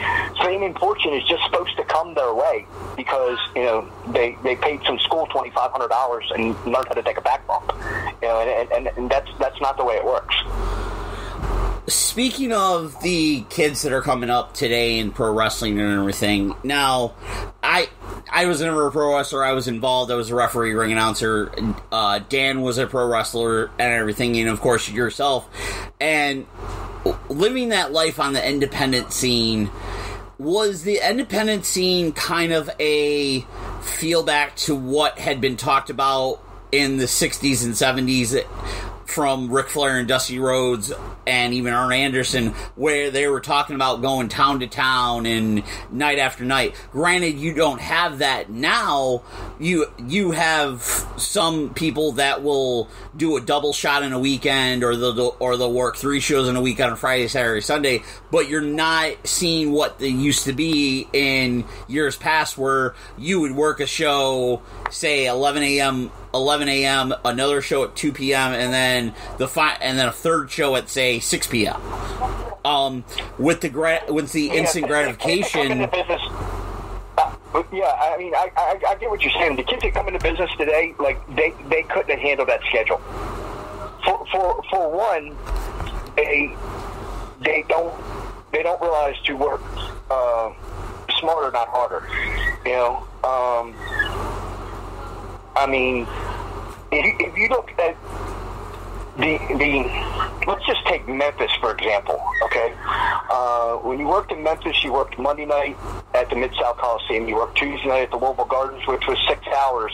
fame and fortune is just supposed to come their way because, you know, they paid some school $2,500 and learned how to take a back bump. You know, and that's not the way it works. Speaking of the kids that are coming up today in pro wrestling and everything, now, I was never a pro wrestler. I was involved. I was a referee, ring announcer. Dan was a pro wrestler and everything, and of course yourself. And living that life on the independent scene, was the independent scene kind of a feel back to what had been talked about in the 60s and 70s from Ric Flair and Dusty Rhodes and even Arn Anderson, where they were talking about going town to town and night after night? Granted, you don't have that now. You have some people that will do a double shot in a weekend, or they'll work 3 shows in a week on a Friday, Saturday, Sunday, but you're not seeing what they used to be in years past, where you would work a show, say 11 a.m., another show at 2 p.m., and then a third show at, say, 6 p.m. With the instant gratification. Yeah, I mean, I get what you're saying. The kids that come into business today, like they couldn't handle that schedule. For one, they don't realize to work smarter, not harder. You know. I mean, if you look at let's just take Memphis, for example, okay? When you worked in Memphis, you worked Monday night at the Mid-South Coliseum. You worked Tuesday night at the Louisville Gardens, which was 6 hours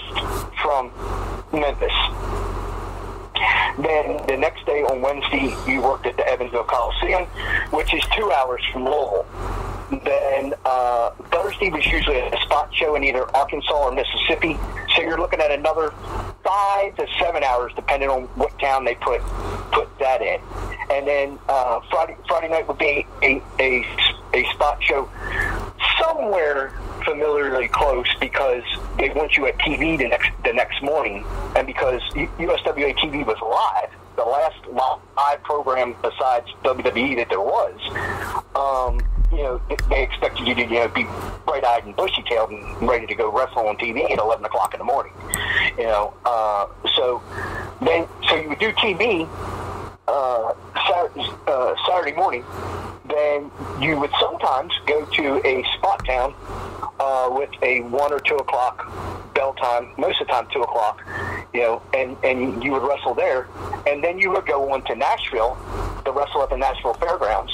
from Memphis. Then the next day on Wednesday, you worked at the Evansville Coliseum, which is 2 hours from Louisville. Then Thursday was usually a spot show in either Arkansas or Mississippi. So you're looking at another 5 to 7 hours, depending on what town they put that in. And then Friday night would be a spot show somewhere familiarly close, because they want you at TV the next morning, and because USWA TV was live, the last live program besides WWE that there was. You know, they expected you to, you know, be bright-eyed and bushy-tailed and ready to go wrestle on TV at 11 o'clock in the morning. You know, so you would do TV Saturday morning. Then you would sometimes go to a spot town with a 1 or 2 o'clock bell time, most of the time 2 o'clock, you know, and you would wrestle there. And then you would go on to Nashville to wrestle at the Nashville Fairgrounds.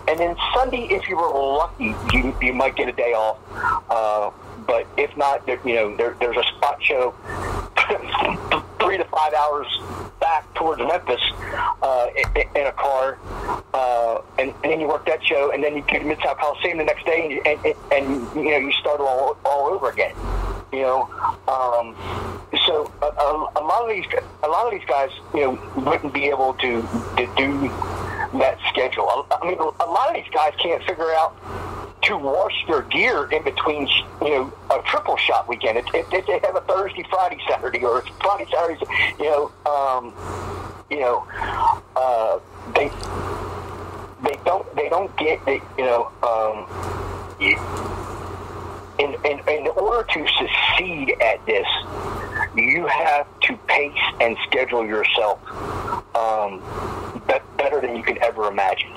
And then Sunday, if you were lucky, you might get a day off. But if not, you know, there's a spot show 3 to 5 hours back towards Memphis in a car, and then you work that show, and then you go to Mid-South Coliseum the next day, and you know, you start all over again. You know, so a lot of these guys, you know, wouldn't be able to do that schedule. I mean, a lot of these guys can't figure out to wash their gear in between, a triple shot weekend. If they have a Thursday, Friday, Saturday, or Friday, Saturday, they don't get in order to succeed at this, you have to pace and schedule yourself better than you can ever imagine.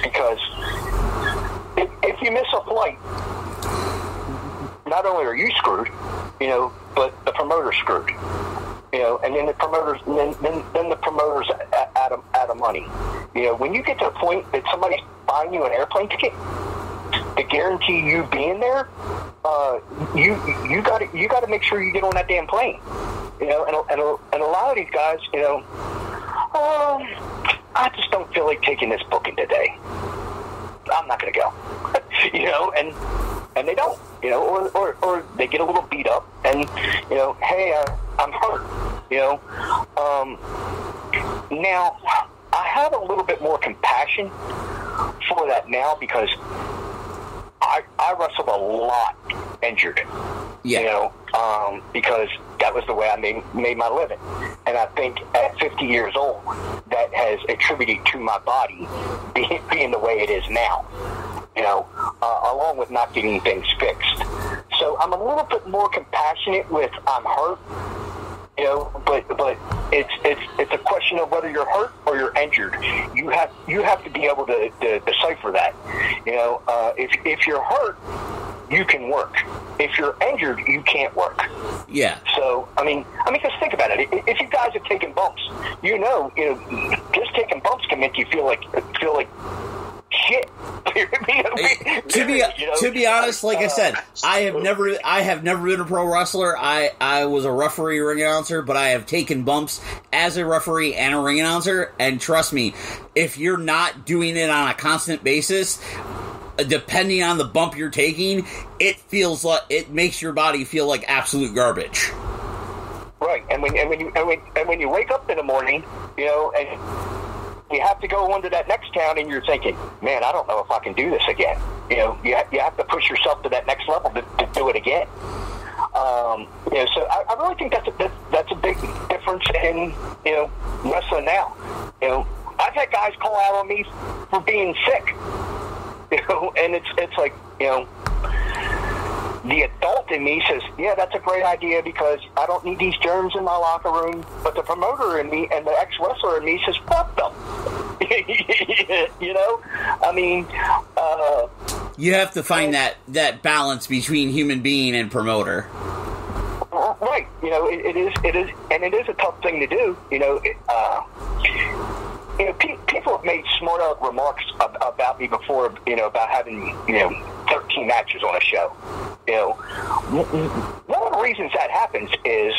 Because if you miss a flight, not only are you screwed, but the promoter's screwed. And then the promoters, then the promoters out of money. When you get to a point that somebody's buying you an airplane ticket to guarantee you being there, you got to make sure you get on that damn plane. And a lot of these guys, I just don't feel like taking this booking today. I'm not going to go. And they don't, or they get a little beat up, and hey, I'm hurt. Now I have a little bit more compassion for that now, because I wrestled a lot injured. Because that was the way I made my living. And I think at 50 years old, that has attributed to my body being the way it is now, along with not getting things fixed. So I'm a little bit more compassionate with I'm hurt, but it's a question of whether you're hurt or you're injured. You have to be able to decipher that. If you're hurt, you can work. If you're injured, you can't work. Yeah. So I mean, just think about it. If you guys are taking bumps, just taking bumps can make you feel like shit. To be honest, like I said, I have never been a pro wrestler. I was a referee, ring announcer, but I have taken bumps as a referee and a ring announcer. And trust me, if you're not doing it on a constant basis, depending on the bump you're taking, it makes your body feel like absolute garbage. Right, and when you wake up in the morning, and you have to go on to that next town, and you're thinking, man, I don't know if I can do this again. You have to push yourself to that next level to do it again. So I really think that's a big difference in wrestling now. I've had guys call out on me for being sick. And it's like, the adult in me says, yeah, that's a great idea because I don't need these germs in my locker room. But the promoter in me and the ex-wrestler in me says, fuck them. You have to find that balance between human being and promoter. Right. It is, and it is a tough thing to do. People have made smart remarks about me before, about having, 13 matches on a show. One of the reasons that happens is,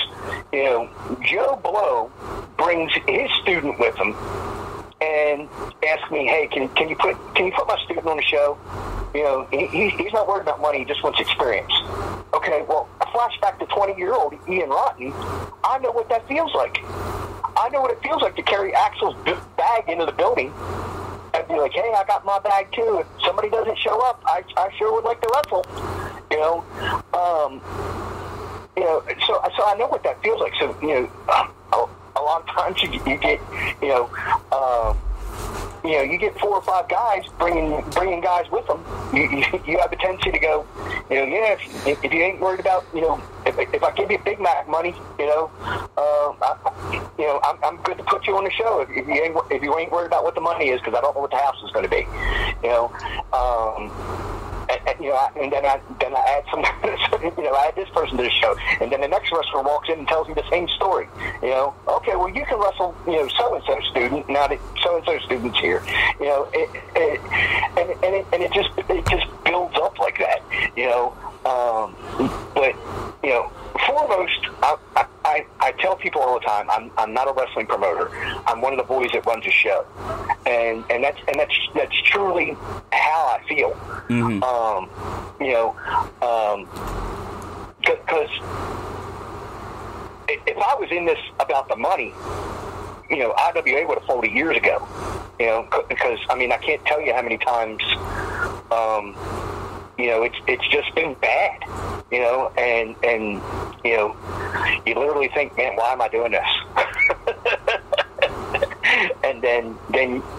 Joe Blow brings his student with him and asks me, hey, can you put my student on the show? He's not worried about money, he just wants experience. Okay, well, a flashback to 20-year-old Ian Rotten, I know what that feels like. I know what it feels like to carry Axel's bag into the building and be like, hey, I got my bag too. If somebody doesn't show up, I sure would like to wrestle. So I know what that feels like. So, a lot of times you get, you get 4 or 5 guys bringing guys with them. You have a tendency to go, if you ain't worried about, if I give you Big Mac money, I'm good to put you on the show. If you ain't worried about what the money is, because I don't know what the house is going to be, and then I add some, I add this person to the show, and then the next wrestler walks in and tells me the same story. Okay, well, you can wrestle, so-and-so student, now that so-and-so student's here, and it just builds up like that, but, foremost, I tell people all the time, I'm not a wrestling promoter. I'm one of the boys that runs a show, and that's truly how I feel. Mm-hmm. Because if I was in this about the money, IWA would have folded years ago. Because I mean, I can't tell you how many times. It's just been bad. And you literally think, man, why am I doing this? And then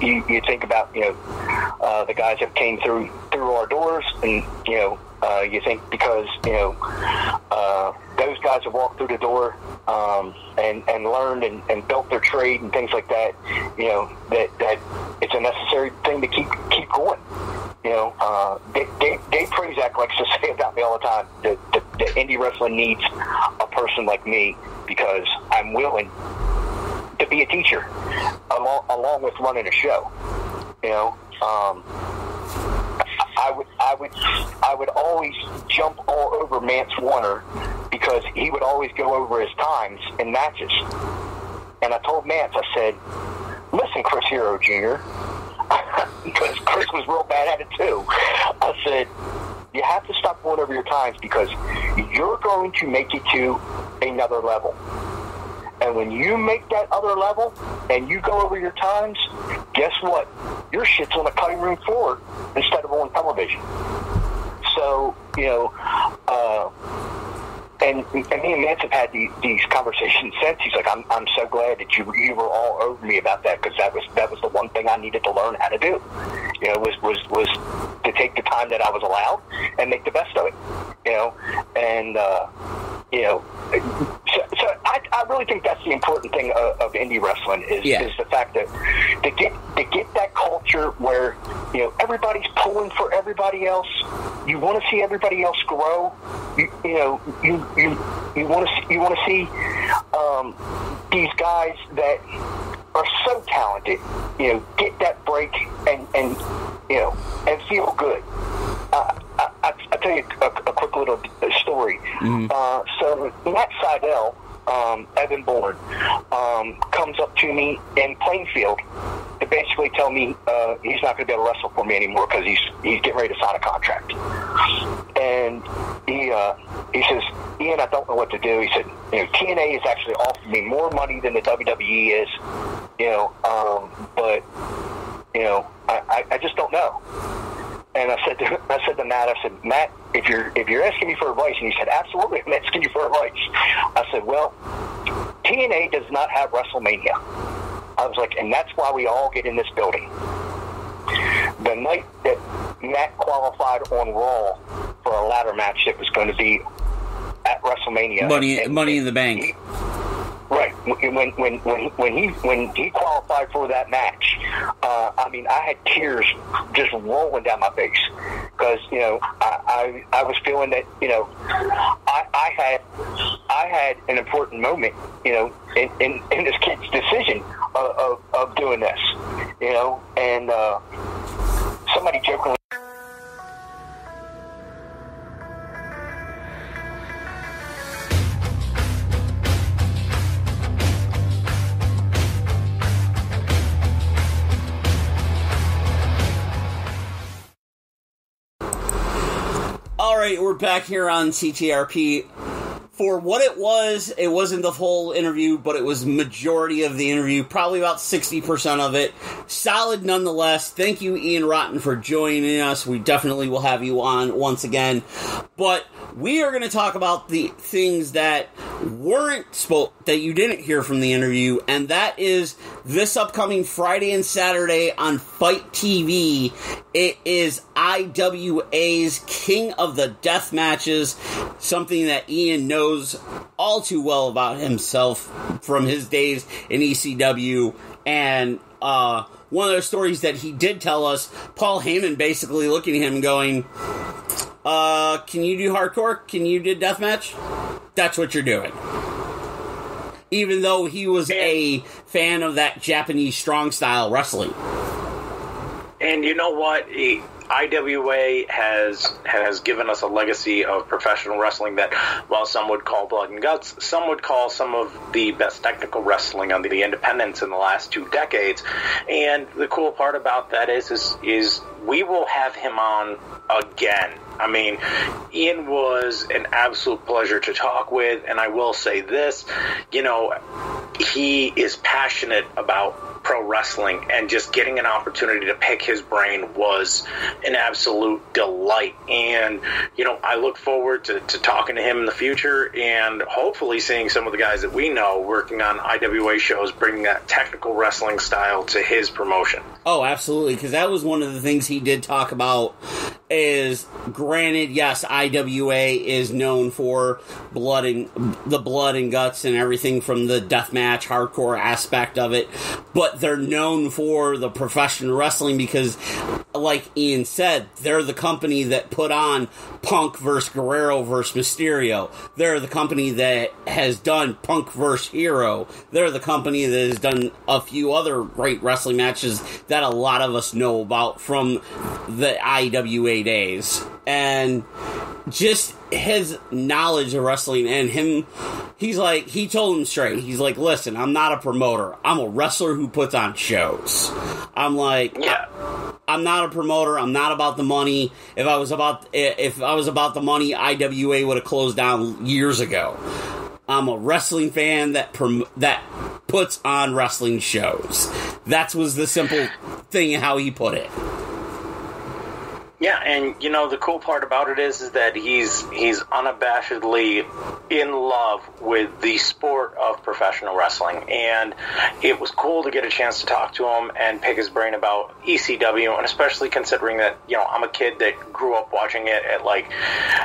you think about the guys that came through our doors, and you think because those guys have walked through the door and learned and built their trade and things like that, that it's a necessary thing to keep going. Dave Prazak likes to say about me all the time that indie wrestling needs a person like me because I'm willing to be a teacher along with running a show. I would always jump all over Mance Warner because he would always go over his times in matches. And I told Mance, I said, listen, Chris Hero Jr., because Chris was real bad at it too. I said, you have to stop going over your times because you're going to make it to another level. And when you make that other level and you go over your times, guess what? Your shit's on the cutting room floor instead of on television. So, and me and Mance have had these conversations since. He's like, I'm so glad that you were all over me about that because that was the one thing I needed to learn how to do. Was to take the time that I was allowed and make the best of it. So I really think that's the important thing of indie wrestling is the fact that to get that culture where everybody's pulling for everybody else. You want to see everybody else grow. You want to see these guys that are so talented, get that break and feel good. I'll tell you a quick little story. Mm-hmm. So Matt Seidel, Evan Bourne, comes up to me in Plainfield to basically tell me he's not going to be able to wrestle for me anymore because he's getting ready to sign a contract. And he says, Ian, I don't know what to do. He said, TNA is actually offering me more money than the WWE is, but I just don't know. And I said to Matt, if you're asking me for advice, and he said, absolutely, I'm asking you for advice. I said, well, TNA does not have WrestleMania. I was like, and that's why we all get in this building. The night that Matt qualified on Raw for a ladder match that was going to be at WrestleMania, Money in the Bank. Right. When he qualified for that match, I had tears just rolling down my face because I was feeling that I had an important moment in this kid's decision of doing this, and somebody jokingly. Alright, we're back here on CTRP. For what it wasn't the whole interview, but it was majority of the interview, probably about 60% of it. Solid nonetheless. Thank you, Ian Rotten, for joining us. We definitely will have you on once again. But we are going to talk about the things that that you didn't hear from the interview, and that is this upcoming Friday and Saturday on FITE TV. It is IWA's King of the Death Matches, something that Ian knows all too well about himself from his days in ECW, and one of those stories that he did tell us, Paul Heyman basically looking at him and going, can you do hardcore? Can you do deathmatch? That's what you're doing. Even though he was a fan of that Japanese strong style wrestling. And you know what? IWA has given us a legacy of professional wrestling that, while some would call blood and guts, some would call some of the best technical wrestling on the independents in the last 2 decades. And the cool part about that is we will have him on again I mean, Ian was an absolute pleasure to talk with, and I will say this, you know, he is passionate about pro wrestling, and just getting an opportunity to pick his brain was an absolute delight. And, you know, I look forward to talking to him in the future, and hopefully seeing some of the guys that we know working on IWA shows, bringing that technical wrestling style to his promotion. Oh, absolutely, because that was one of the things he did talk about. Is granted, yes, IWA is known for blood and guts and everything from the deathmatch hardcore aspect of it, but they're known for the professional wrestling because, like Ian said, they're the company that put on Punk versus Guerrero versus Mysterio. They're the company that has done Punk versus Hero. They're the company that has done a few other great wrestling matches that a lot of us know about from the IWA days. And just his knowledge of wrestling, and he told him straight, he's like, listen, I'm not a promoter, I'm a wrestler who puts on shows. I'm like, yeah, I'm not a promoter, I'm not about the money. If I was about the money, IWA would have closed down years ago. I'm a wrestling fan that puts on wrestling shows. That was the simple thing how he put it. Yeah, and you know the cool part about it is that he's unabashedly in love with the sport of professional wrestling, and it was cool to get a chance to talk to him and pick his brain about ECW, and especially considering that, you know, I'm a kid that grew up watching it at like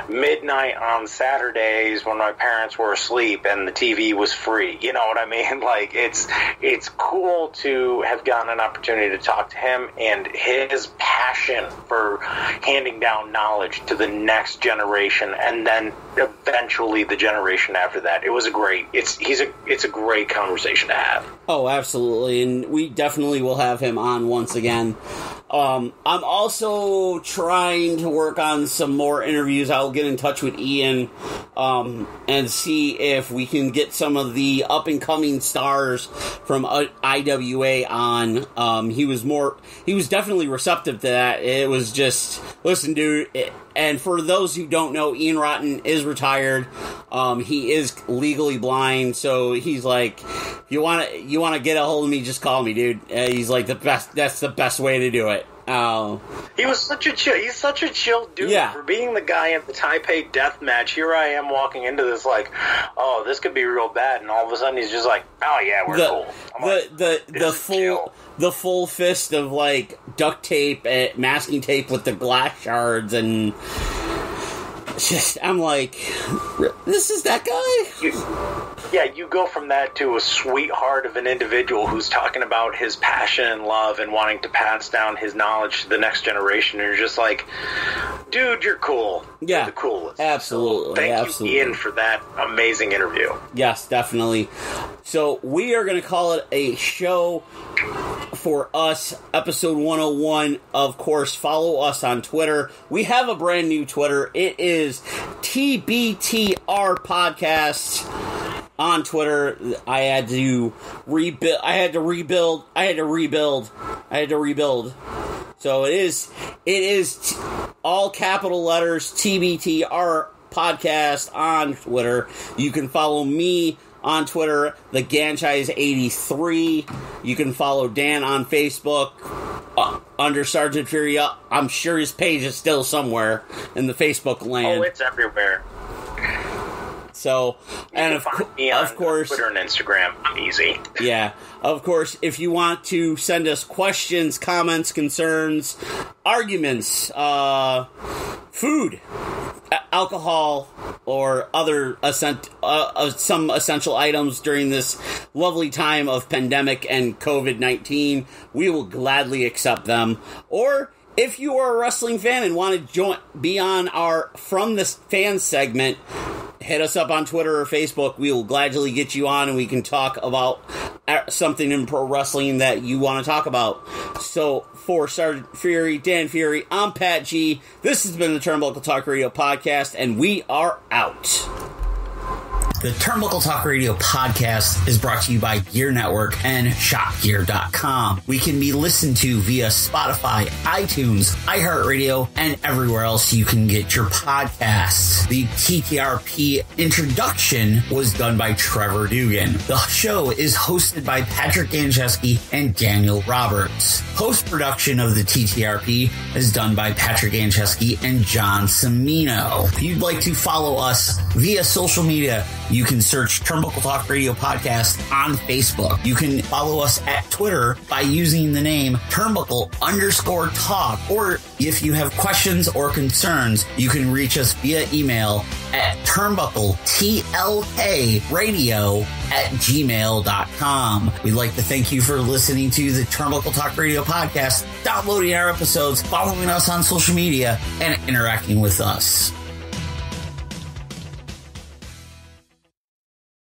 midnight on Saturdays when my parents were asleep and the TV was free. You know what I mean? Like it's cool to have gotten an opportunity to talk to him, and his passion for handing down knowledge to the next generation, and then eventually the generation after that. It's a great conversation to have. Oh, absolutely, and we definitely will have him on once again. I'm also trying to work on some more interviews. I'll get in touch with Ian and see if we can get some of the up-and-coming stars from IWA on. He was definitely receptive to that. It was just, listen, dude, and for those who don't know, Ian Rotten is retired. He is legally blind, so he's like, you want to get a hold of me, just call me, dude. He's like, that's the best way to do it. He's such a chill dude. Yeah. For being the guy in the Taipei death match, here I am walking into this like, oh, this could be real bad, and all of a sudden he's just like, oh yeah, we're cool. The full fist of like duct tape, masking tape with the glass shards, and just, I'm like, this is that guy? You go from that to a sweetheart of an individual who's talking about his passion and love and wanting to pass down his knowledge to the next generation, and you're just like, dude, you're cool. Yeah. You're the coolest. Absolutely. So thank you, Ian, for that amazing interview. Yes, definitely. So we are going to call it a show for us, episode 101. Of course, follow us on Twitter. We have a brand new Twitter. It is TBTR Podcast on Twitter. I had to rebuild. So it is all capital letters, TBTR Podcast on Twitter. You can follow me on Twitter. The Ganchai is 83. You can follow Dan on Facebook under Sergeant Fury. I'm sure his page is still somewhere in the Facebook land. Oh, it's everywhere. So, and of course, Twitter and Instagram, easy. Yeah, of course, if you want to send us questions, comments, concerns, arguments, food, alcohol, or other some essential items during this lovely time of pandemic and COVID-19, we will gladly accept them. Or if you are a wrestling fan and want to be on our From the Fans segment, hit us up on Twitter or Facebook. We will gladly get you on, and we can talk about something in pro wrestling that you want to talk about. So, for Sergeant Fury, Dan Fury, I'm Pat G. This has been the Turnbuckle Talk Radio Podcast, and we are out. The Turnbuckle Talk Radio podcast is brought to you by Gear Network and ShopGear.com. We can be listened to via Spotify, iTunes, iHeartRadio, and everywhere else you can get your podcasts. The TTRP introduction was done by Trevor Dugan. The show is hosted by Patrick Gancheski and Daniel Roberts. Post-production of the TTRP is done by Patrick Gancheski and John Cimino. If you'd like to follow us via social media, you can search Turnbuckle Talk Radio Podcast on Facebook. You can follow us at Twitter by using the name Turnbuckle_Talk. Or if you have questions or concerns, you can reach us via email at turnbuckletlkradio@gmail.com. We'd like to thank you for listening to the Turnbuckle Talk Radio Podcast, downloading our episodes, following us on social media, and interacting with us.